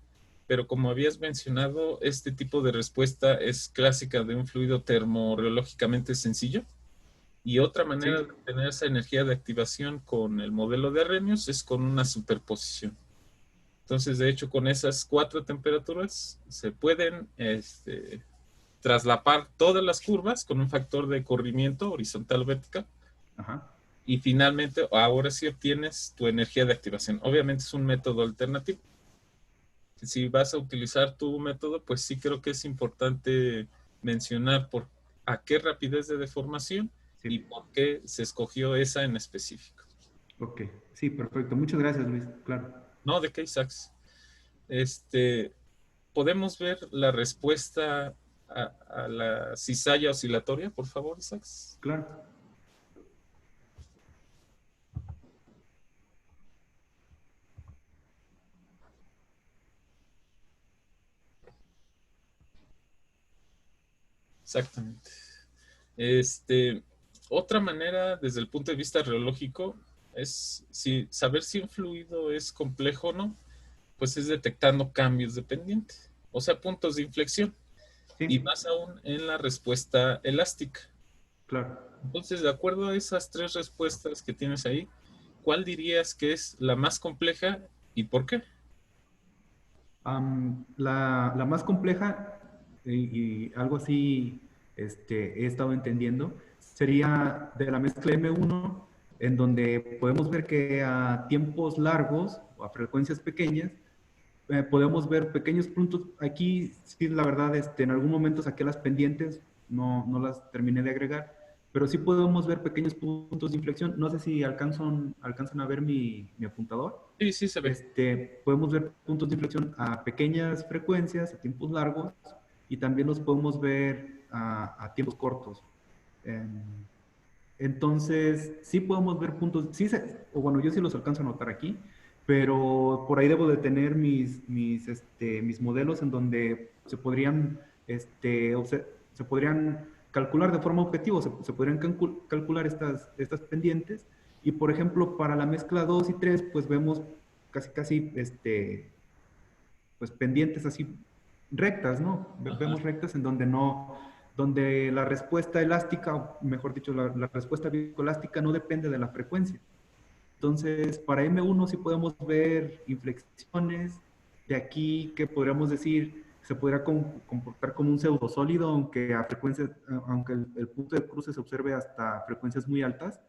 pero como habías mencionado, este tipo de respuesta es clásica de un fluido termorreológicamente sencillo. Y otra manera Sí, de tener esa energía de activación con el modelo de Arrhenius es con una superposición. Entonces, de hecho, con esas 4 temperaturas se pueden traslapar todas las curvas con un factor de corrimiento horizontal vertical ajá, y finalmente ahora sí obtienes tu energía de activación. Obviamente es un método alternativo. Si vas a utilizar tu método, pues sí creo que es importante mencionar a qué rapidez de deformación y sí, por qué se escogió esa en específico. ok, sí, perfecto. Muchas gracias, Luis, claro. No, ¿de qué, Isaacs? ¿Podemos ver la respuesta a la cizalla oscilatoria, por favor, Isaacs? Claro. Exactamente. Este, otra manera, desde el punto de vista reológico, es saber si un fluido es complejo o no, pues es detectando cambios de pendiente, o sea, puntos de inflexión, y Sí, más aún en la respuesta elástica. claro. Entonces, de acuerdo a esas tres respuestas que tienes ahí, ¿cuál dirías que es la más compleja y por qué? La más compleja, y algo así he estado entendiendo, sería de la mezcla M1, en donde podemos ver que a tiempos largos o a frecuencias pequeñas, podemos ver pequeños puntos. Aquí, sí, la verdad, en algún momento saqué las pendientes, no las terminé de agregar, pero sí podemos ver pequeños puntos de inflexión. No sé si alcanzan a ver mi apuntador. Sí, sí se ve. Podemos ver puntos de inflexión a pequeñas frecuencias, a tiempos largos, y también los podemos ver a tiempos cortos. Em, entonces, sí podemos ver puntos, sí o bueno, yo sí los alcanzo a notar aquí, pero por ahí debo de tener mis modelos en donde se podrían calcular de forma objetiva, se podrían calcular estas pendientes. Y por ejemplo, para la mezcla 2 y 3 pues vemos casi, pues pendientes así rectas, ¿no? Ajá. Vemos rectas en donde donde la respuesta elástica, o mejor dicho, la respuesta viscoelástica no depende de la frecuencia. Entonces, para M1 sí podemos ver inflexiones, de aquí que podríamos decir se podría comportar como un pseudosólido, aunque a frecuencias, aunque el punto de cruce se observe hasta frecuencias muy altas,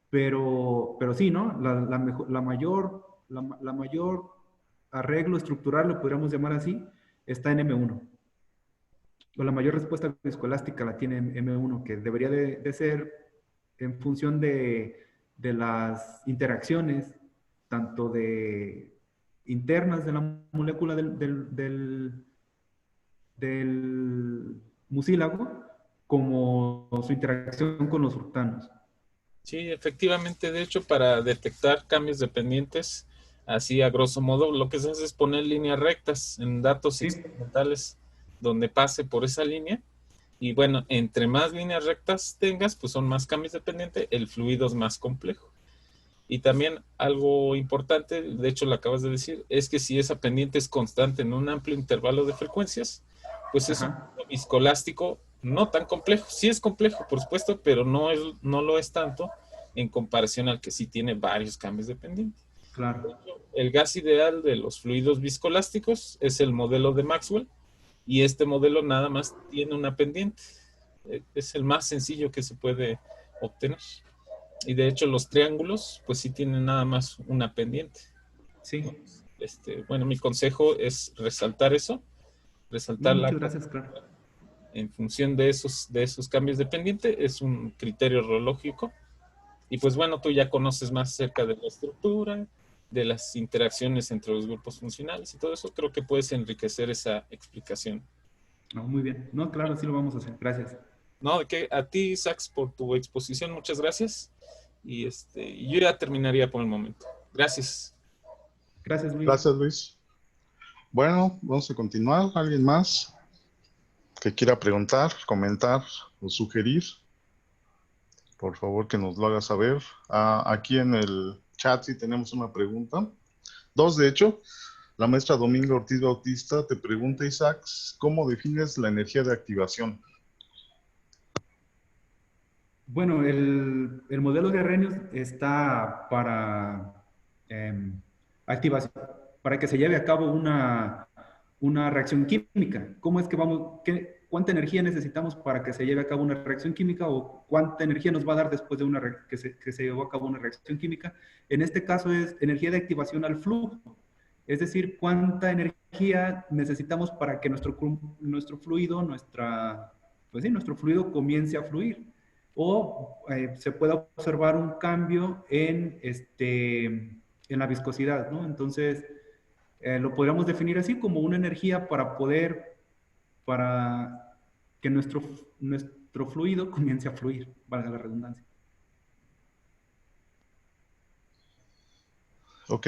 pero sí, ¿no? La mayor arreglo estructural, lo podríamos llamar así, está en M1. O la mayor respuesta viscoelástica la tiene M1, que debería de ser en función de las interacciones, tanto internas de la molécula del mucílago, como su interacción con los fructanos. Sí, efectivamente, de hecho, para detectar cambios dependientes, así a grosso modo, lo que se hace es poner líneas rectas en datos Sí, experimentales donde pase por esa línea. Y bueno, entre más líneas rectas tengas, pues son más cambios de pendiente, el fluido es más complejo. Y también algo importante, de hecho lo acabas de decir, es que si esa pendiente es constante en un amplio intervalo de frecuencias, pues es un ajá, viscoelástico no tan complejo. Sí es complejo, por supuesto, pero no lo es tanto en comparación al que sí tiene varios cambios de pendiente. claro. El gas ideal de los fluidos viscoelásticos es el modelo de Maxwell, y este modelo nada más tiene una pendiente. Es el más sencillo que se puede obtener. Y de hecho los triángulos pues sí tienen nada más una pendiente. Sí, Bueno, mi consejo es resaltar eso, no, resaltar la muchas gracias, claro. en función de esos cambios de pendiente, es un criterio reológico. Y pues bueno, tú ya conoces más acerca de la estructura, de las interacciones entre los grupos funcionales y todo eso, creo que puedes enriquecer esa explicación. No, muy bien. No, claro, sí lo vamos a hacer. Gracias. No, de que a ti, Sax, por tu exposición, muchas gracias. Y yo ya terminaría por el momento. Gracias. Gracias, Luis. Gracias, Luis. Bueno, vamos a continuar. ¿Alguien más que quiera preguntar, comentar o sugerir? Por favor, que nos lo haga saber. Aquí en el chat sí tenemos una pregunta. Dos, de hecho. La maestra Dominga Ortiz Bautista te pregunta, Isaac, ¿cómo defines la energía de activación? Bueno, el modelo de Arrhenius está para activación, para que se lleve a cabo una reacción química. ¿Cómo es que cuánta energía necesitamos para que se lleve a cabo una reacción química o cuánta energía nos va a dar después de que se llevó a cabo una reacción química? En este caso es energía de activación al flujo, es decir, cuánta energía necesitamos para que nuestro fluido, pues sí, nuestro fluido comience a fluir. O se puede observar un cambio en la viscosidad, ¿no? Entonces, lo podríamos definir así como una energía para que nuestro fluido comience a fluir, valga la redundancia. Ok,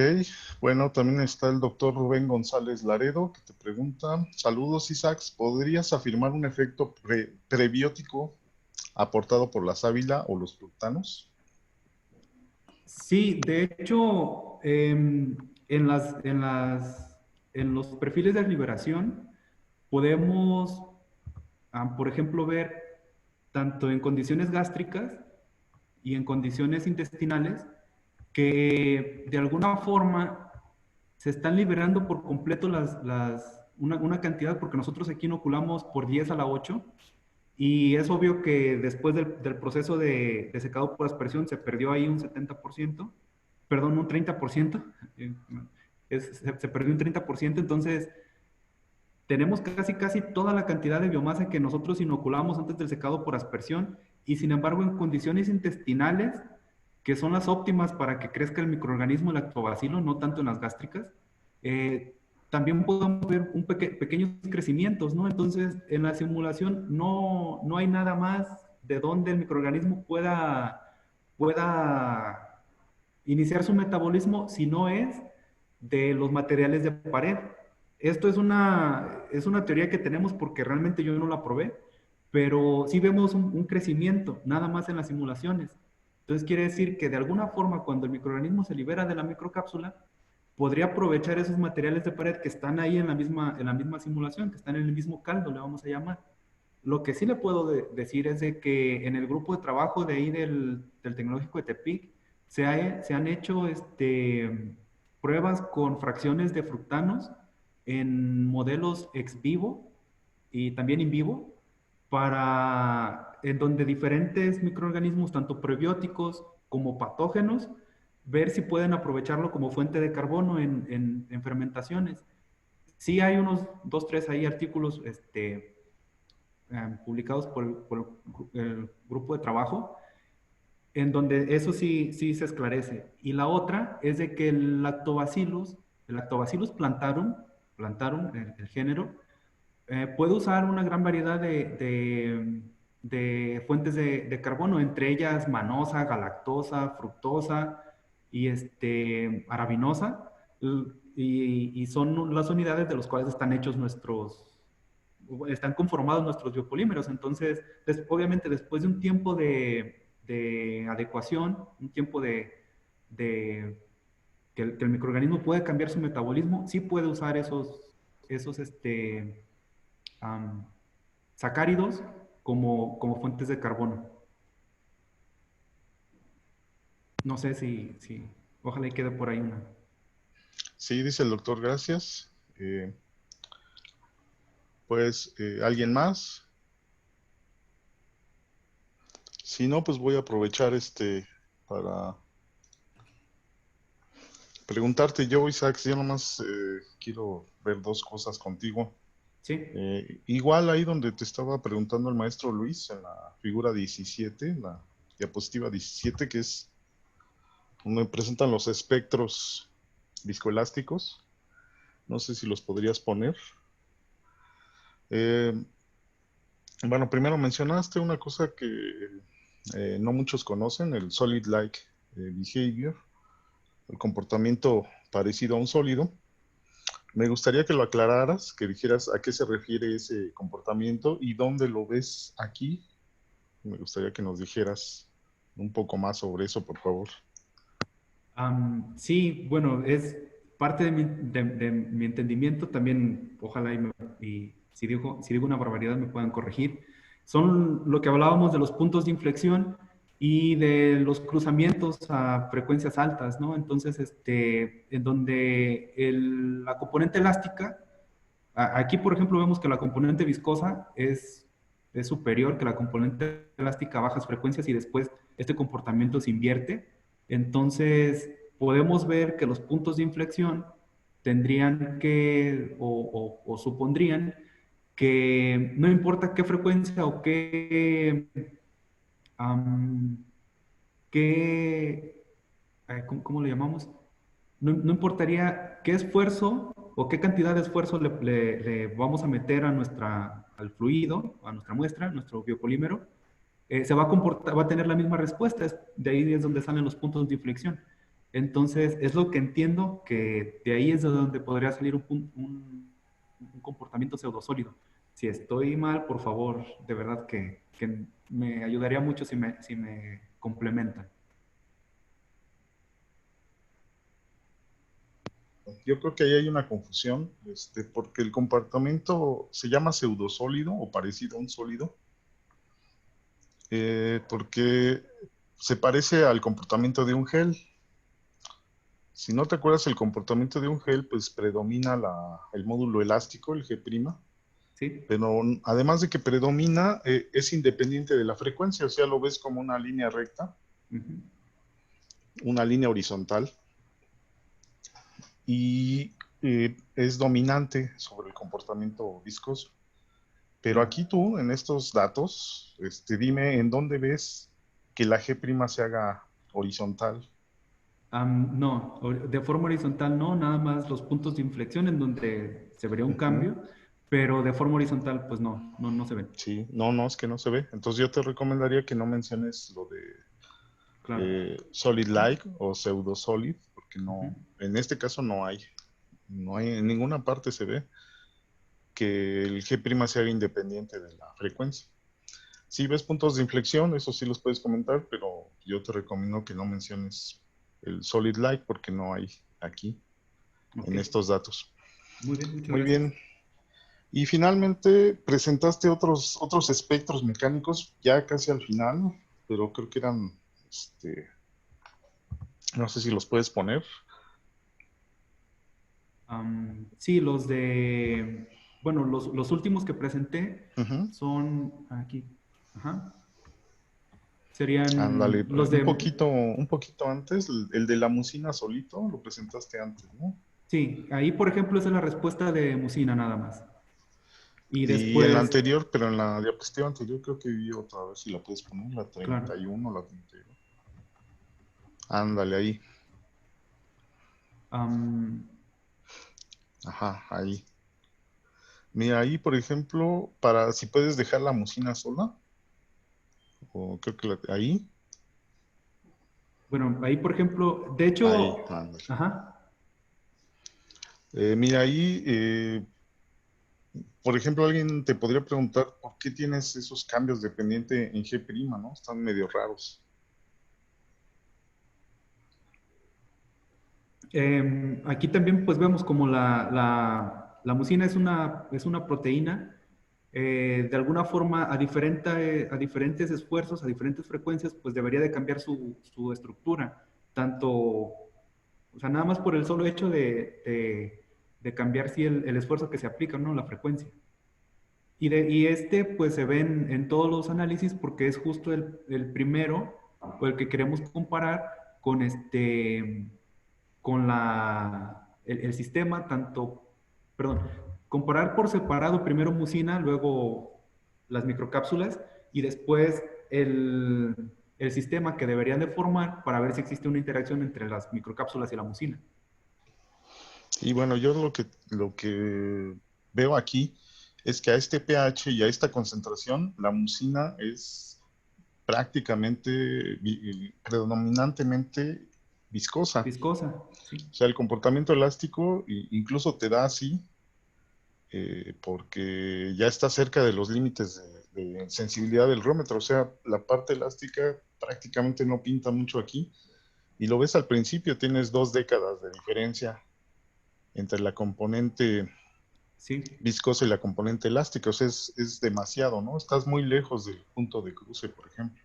bueno, también está el doctor Rubén González Laredo, que te pregunta, saludos Isaac, ¿podrías afirmar un efecto prebiótico aportado por la sábila o los fructanos? Sí, de hecho, en los perfiles de liberación podemos, por ejemplo, ver tanto en condiciones gástricas y en condiciones intestinales que de alguna forma se están liberando por completo una cantidad, porque nosotros aquí inoculamos por 10 a la 8, y es obvio que después del proceso de secado por aspersión se perdió ahí un 70%, perdón, un 30%, se perdió un 30%, entonces tenemos casi toda la cantidad de biomasa que nosotros inoculamos antes del secado por aspersión, y sin embargo en condiciones intestinales, que son las óptimas para que crezca el microorganismo, el lactobacilo, no tanto en las gástricas, eh, también podemos ver pequeños crecimientos, ¿no? Entonces, en la simulación no hay nada más de donde el microorganismo pueda iniciar su metabolismo si no es de los materiales de pared. Esto es una teoría que tenemos porque realmente yo no la probé, pero sí vemos un crecimiento, nada más en las simulaciones. Entonces quiere decir que de alguna forma cuando el microorganismo se libera de la microcápsula, podría aprovechar esos materiales de pared que están ahí en la misma simulación, que están en el mismo caldo, le vamos a llamar. Lo que sí le puedo decir es de que en el grupo de trabajo de ahí del Tecnológico de Tepic se han hecho pruebas con fracciones de fructanos en modelos ex vivo y también in vivo, en donde diferentes microorganismos, tanto prebióticos como patógenos, ver si pueden aprovecharlo como fuente de carbono en fermentaciones. Sí hay unos 2, 3 ahí artículos publicados por el grupo de trabajo, en donde eso sí se esclarece. Y la otra es de que el Lactobacillus plantarum, el género, puede usar una gran variedad de fuentes de carbono, entre ellas manosa, galactosa, fructosa y arabinosa, y son las unidades de las cuales están conformados nuestros biopolímeros. Entonces, obviamente después de un tiempo de adecuación, un tiempo que el microorganismo puede cambiar su metabolismo, sí puede usar esos sacáridos como fuentes de carbono. No sé si ojalá y quede por ahí una. Sí, dice el doctor, gracias. ¿Alguien más? Si no, pues voy a aprovechar para preguntarte yo, Isaac. Yo nomás quiero ver dos cosas contigo. Sí. Igual ahí donde te estaba preguntando el maestro Luis, en la figura 17, la diapositiva 17, que es donde presentan los espectros viscoelásticos. No sé si los podrías poner. Bueno, primero mencionaste una cosa que no muchos conocen, el solid-like behavior, el comportamiento parecido a un sólido. Me gustaría que lo aclararas, que dijeras a qué se refiere ese comportamiento y dónde lo ves aquí. Me gustaría que nos dijeras un poco más sobre eso, por favor. Sí, bueno, es parte de mi entendimiento. También, ojalá y si digo una barbaridad me puedan corregir. Son lo que hablábamos de los puntos de inflexión y de los cruzamientos a frecuencias altas, ¿no? Entonces, en donde la componente elástica, aquí por ejemplo vemos que la componente viscosa es superior que la componente elástica a bajas frecuencias, y después este comportamiento se invierte. Entonces, podemos ver que los puntos de inflexión tendrían que, o supondrían que no importa qué frecuencia o ¿cómo le llamamos? No importaría qué esfuerzo o qué cantidad de esfuerzo le vamos a meter al fluido, a nuestra muestra, nuestro biopolímero, se va a comportar, va a tener la misma respuesta. De ahí es donde salen los puntos de inflexión. Entonces, es lo que entiendo que de ahí es de donde podría salir un comportamiento pseudosólido. Si estoy mal, por favor, de verdad que me ayudaría mucho si me complementan. Yo creo que ahí hay una confusión, porque el comportamiento se llama pseudosólido o parecido a un sólido, porque se parece al comportamiento de un gel. Si no te acuerdas el comportamiento de un gel, pues predomina el módulo elástico, el G', ¿Sí? pero además de que predomina, es independiente de la frecuencia, o sea, lo ves como una línea recta, Ujú. una línea horizontal, y es dominante sobre el comportamiento viscoso. Pero Claro. aquí tú, en estos datos, dime en dónde ves que la G' se haga horizontal. No, de forma horizontal no, nada más los puntos de inflexión en donde se vería un Ujú. cambio, pero de forma horizontal, pues no se ven. Sí, no, no, es que no se ve. Entonces yo te recomendaría que no menciones lo de Claro. solid like o pseudo solid, porque Ujú. no, en este caso no hay, en ninguna parte se ve que el G' sea independiente de la frecuencia. Si ves puntos de inflexión, eso sí los puedes comentar, pero yo te recomiendo que no menciones el solid like porque no hay aquí Ok, en estos datos. muy bien, muchas Muy gracias. bien. Y finalmente presentaste otros espectros mecánicos ya casi al final, pero creo que eran, no sé si los puedes poner. Sí, bueno, los últimos que presenté Ujú. son aquí. Ajá. Serían Ándale, los de, un poquito antes, el de la mucina solito, lo presentaste antes, ¿no? sí, ahí por ejemplo esa es la respuesta de Musina nada más. Y Y en la después, anterior, pero en la diapositiva anterior creo que vi otra vez si la puedes poner, la claro, 31 o la 32. Ándale ahí. am, Ajá, ahí. Mira, ahí, por ejemplo, para si puedes dejar la mucina sola, o creo que ahí, bueno, ahí por ejemplo, de ahí, hecho, ándale. ajá, Mira, ahí, por ejemplo, alguien te podría preguntar por qué tienes esos cambios dependiente en G', ¿no? Están medio raros. aquí también pues vemos como la mucina es una proteína, de alguna forma a diferentes esfuerzos, a diferentes frecuencias, pues debería de cambiar su estructura, tanto, o sea, nada más por el solo hecho de cambiar sí, el esfuerzo que se aplica, ¿no? La frecuencia. Y este pues se ve en todos los análisis porque es justo el primero o el que queremos comparar con con el sistema, perdón, comparar por separado primero mucina, luego las microcápsulas y después el sistema que deberían de formar para ver si existe una interacción entre las microcápsulas y la mucina. Y bueno, yo lo que veo aquí es que a este pH y a esta concentración, la mucina es prácticamente, predominantemente viscosa. Viscosa, sí. O sea, el comportamiento elástico incluso te da así, porque ya está cerca de los límites de sensibilidad del ríometro. O sea, la parte elástica prácticamente no pinta mucho aquí. Y lo ves al principio, tienes 2 décadas de diferencia entre la componente Sí. viscosa y la componente elástica. O sea, es demasiado, ¿no? Estás muy lejos del punto de cruce, por ejemplo.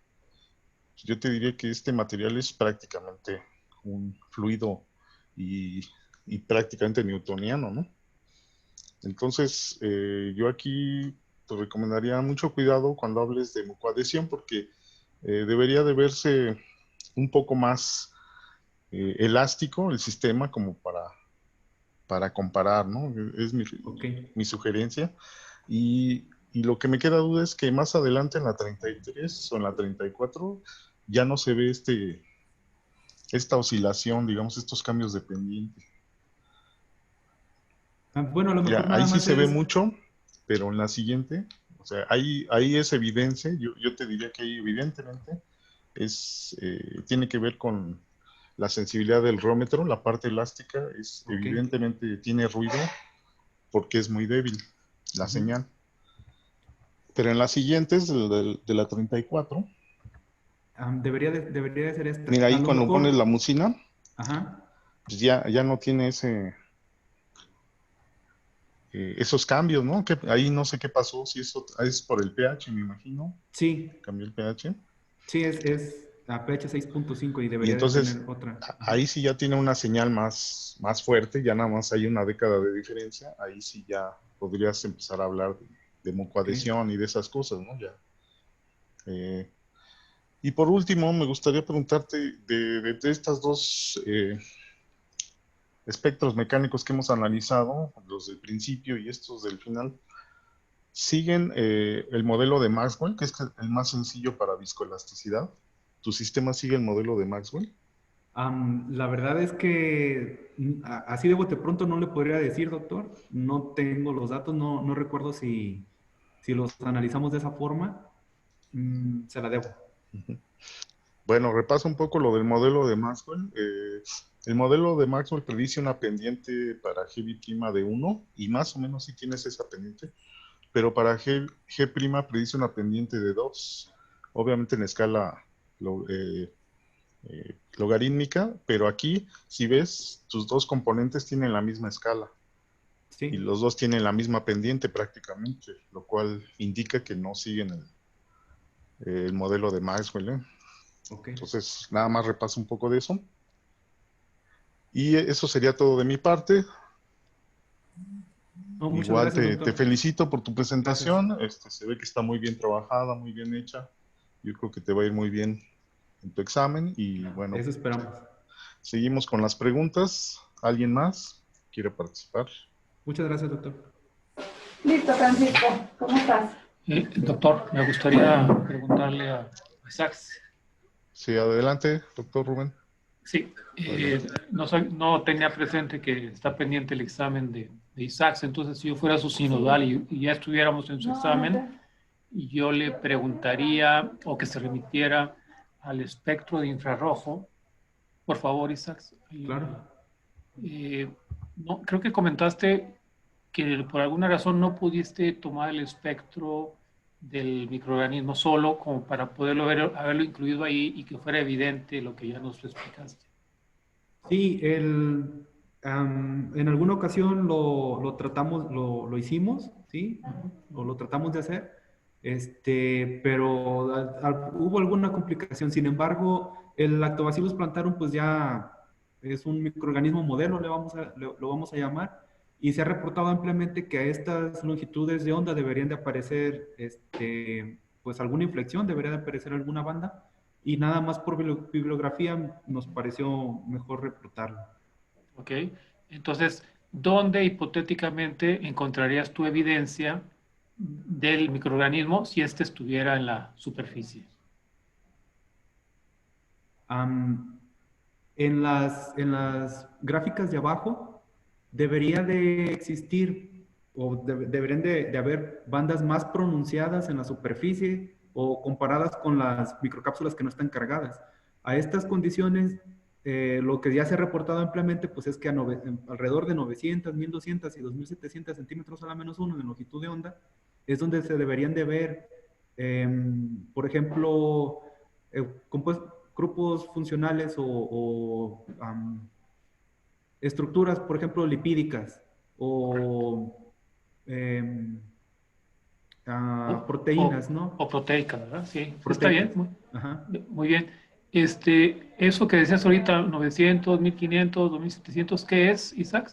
Yo te diría que este material es prácticamente un fluido y, y prácticamente newtoniano, ¿no? Entonces, yo aquí te recomendaría mucho cuidado cuando hables de mucoadhesión porque debería de verse un poco más elástico el sistema como para comparar, ¿no? Es Ok. mi sugerencia. Y lo que me queda duda es que más adelante en la 33 o en la 34 ya no se ve esta oscilación, digamos, estos cambios de pendiente. Bueno, a lo Mira, mejor ahí nada sí más se ve es, mucho, pero en la siguiente, o sea, ahí es evidencia, yo te diría que ahí evidentemente tiene que ver con la sensibilidad del rómetro, la parte elástica, evidentemente tiene ruido porque es muy débil la señal. Pero en las siguientes, de la 34, debería de ser esta. mira, A ahí lo cuando mejor, pones la bocina, ajá. pues ya no tiene esos cambios, ¿no? Que ahí no sé qué pasó, si eso es por el pH, me imagino. Sí, Cambió el pH. sí, es a pH 6.5 y Y debería de entonces, tener otra. ahí sí ya tiene una señal más fuerte, ya nada más hay una década de diferencia, ahí sí ya podrías empezar a hablar de mucoadhesión y de esas cosas, ¿no? Ya. Y por último, me gustaría preguntarte de estas dos espectros mecánicos que hemos analizado, los del principio y estos del final, ¿siguen el modelo de Maxwell, que es el más sencillo para viscoelasticidad? ¿Tu sistema sigue el modelo de Maxwell? La verdad es que así de bote pronto no le podría decir, doctor. No tengo los datos, no recuerdo si los analizamos de esa forma. Se la debo. Bueno, repaso un poco lo del modelo de Maxwell. El modelo de Maxwell predice una pendiente para G' de 1 y más o menos sí tienes esa pendiente, pero para G' predice una pendiente de 2, obviamente en escala logarítmica, pero aquí, si ves, tus dos componentes tienen la misma escala y Sí. los dos tienen la misma pendiente prácticamente, lo cual indica que no siguen el modelo de Maxwell, ¿eh? Ok. Entonces, nada más repaso un poco de eso. Y eso sería todo de mi parte. No, muchas Igual gracias, te doctor. felicito por tu Gracias. presentación. Se ve que está muy bien trabajada, muy bien hecha. Yo creo que te va a ir muy bien en tu examen. Y bueno, Eso esperamos. seguimos con las preguntas. ¿Alguien más quiere participar? Muchas gracias, doctor. Listo, Francisco. ¿Cómo estás? Doctor, me gustaría preguntarle a Isaac. Sí, adelante, doctor Rubén. Sí, no tenía presente que está pendiente el examen de Isaac, entonces si yo fuera su sinodal y ya estuviéramos en su examen, yo le preguntaría o que se remitiera al espectro de infrarrojo. Por favor, Isaac. Claro. No, creo que comentaste que por alguna razón no pudiste tomar el espectro del microorganismo solo como para poderlo haberlo incluido ahí y que fuera evidente lo que ya nos explicaste. Sí, en alguna ocasión lo tratamos, lo hicimos, ¿sí? O lo tratamos de hacer, pero hubo alguna complicación. Sin embargo, el Lactobacillus plantarum pues ya es un microorganismo modelo, lo vamos a llamar, y se ha reportado ampliamente que a estas longitudes de onda deberían de aparecer, pues alguna inflexión, debería de aparecer alguna banda, y nada más por bibliografía nos pareció mejor reportarlo. Ok, entonces, ¿dónde hipotéticamente encontrarías tu evidencia del microorganismo si éste estuviera en la superficie? En las gráficas de abajo debería de existir o deberían de haber bandas más pronunciadas en la superficie o comparadas con las microcápsulas que no están cargadas. A estas condiciones, lo que ya se ha reportado ampliamente, pues es que alrededor de 900, 1200 y 2700 centímetros a la menos uno de longitud de onda es donde se deberían de ver, por ejemplo, grupos funcionales o estructuras, por ejemplo, lipídicas o proteínas, ¿no? O proteicas, ¿verdad? Sí, Proteicas. está bien. Ajá. Muy bien. Eso que decías ahorita, 900, 1500, 2700, ¿qué es, Isaac?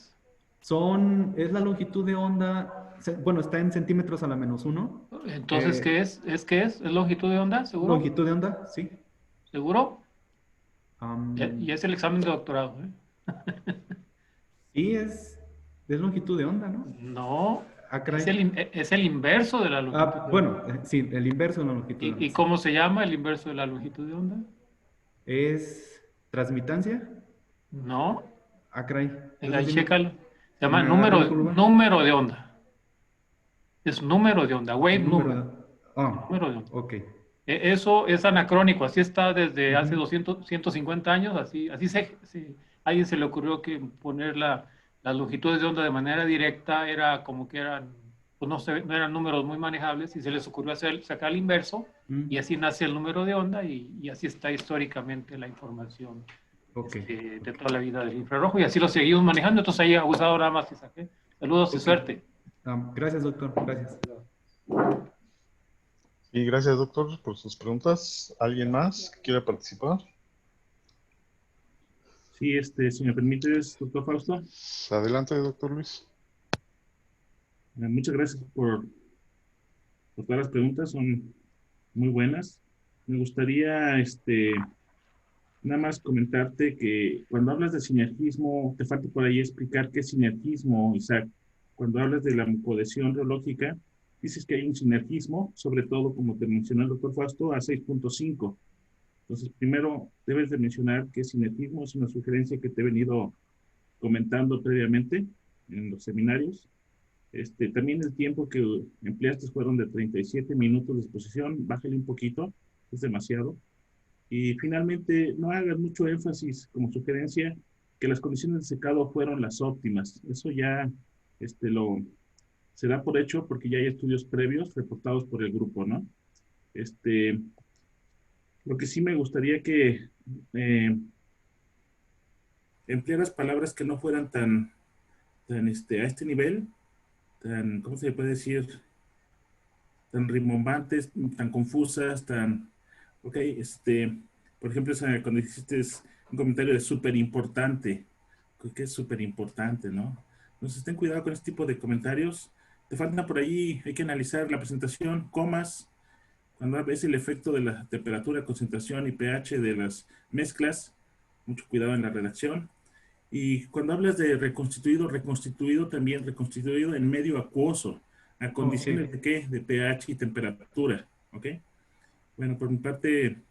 Es la longitud de onda, bueno, está en centímetros a la menos uno. Entonces, ¿qué es? ¿Qué es? ¿Es longitud de onda, seguro? Longitud de onda, sí. ¿Seguro? Y es el examen de doctorado, ¿eh? Sí, es longitud de onda, ¿no? No, caray. es el inverso de la longitud de onda. Bueno, sí, el inverso de la longitud de onda. ¿Y cómo se llama el inverso de la longitud de onda? ¿Es transmitancia? No. Caray. Venga, chécalo. Se llama número de onda. Es número de onda, wave número. Número de onda. Ok. Eso es anacrónico, así está desde hace 150 años, así a alguien se le ocurrió que poner las longitudes de onda de manera directa era como que eran, pues no eran números muy manejables y se les ocurrió sacar el inverso y así nace el número de onda y así está históricamente la información de toda la vida del infrarrojo y así lo seguimos manejando, entonces ahí ha usado nada más Isaac. Saludos y suerte. Gracias, doctor, gracias. Y gracias, doctor, por sus preguntas. ¿Alguien más que quiera participar? Sí, si me permites, doctor Fausto. Adelante, doctor Luis. Muchas gracias por todas las preguntas, son muy buenas. Me gustaría, nada más comentarte que cuando hablas de sinergismo, te falta por ahí explicar qué es sinergismo, Isaac. Cuando hablas de la mucoadhesión reológica, dices que hay un sinergismo, sobre todo, como te mencionó el doctor Fausto, a 6.5. Entonces, primero debes de mencionar que sinergismo es una sugerencia que te he venido comentando previamente en los seminarios. También el tiempo que empleaste fueron de 37 minutos de exposición, bájale un poquito, es demasiado. Y finalmente, no hagas mucho énfasis como sugerencia que las condiciones de secado fueron las óptimas. Eso ya se da por hecho porque ya hay estudios previos reportados por el grupo, ¿no? Lo que sí me gustaría que emplearas palabras que no fueran tan a este nivel, tan, ¿cómo se puede decir? Tan rimbombantes, tan confusas, ok, por ejemplo, cuando hiciste un comentario de súper importante, creo que es súper importante, ¿no? Entonces, ten cuidado con este tipo de comentarios. Te falta por ahí, hay que analizar la presentación, comas, cuando ves el efecto de la temperatura, concentración y pH de las mezclas, mucho cuidado en la redacción. Y cuando hablas de reconstituido también, reconstituido en medio acuoso, a condiciones de qué? De pH y temperatura, ¿ok? Bueno, por mi parte,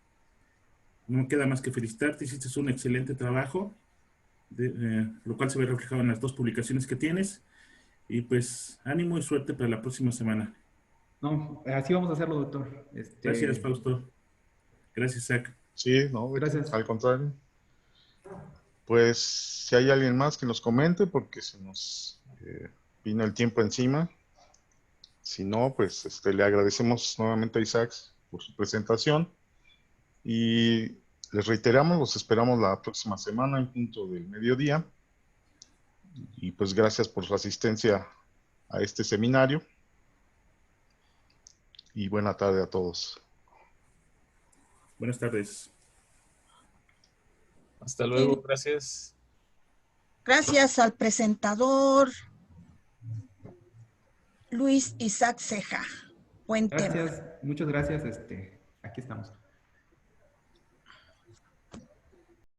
no me queda más que felicitarte, hiciste un excelente trabajo, lo cual se ve reflejado en las 2 publicaciones que tienes, y pues ánimo y suerte para la próxima semana. No, así vamos a hacerlo, doctor. Gracias, Fausto. Gracias, Zach. Sí, no, Gracias. al contrario. Pues si hay alguien más que nos comente, porque se nos vino el tiempo encima. Si no, pues le agradecemos nuevamente a Isaac por su presentación. Y les reiteramos, los esperamos la próxima semana en punto del mediodía. Y pues gracias por su asistencia a este seminario. Y buena tarde a todos. Buenas tardes. Hasta luego, gracias. Gracias al presentador Luis Isaac Ceja. Buen tema. Gracias, muchas gracias. Aquí estamos.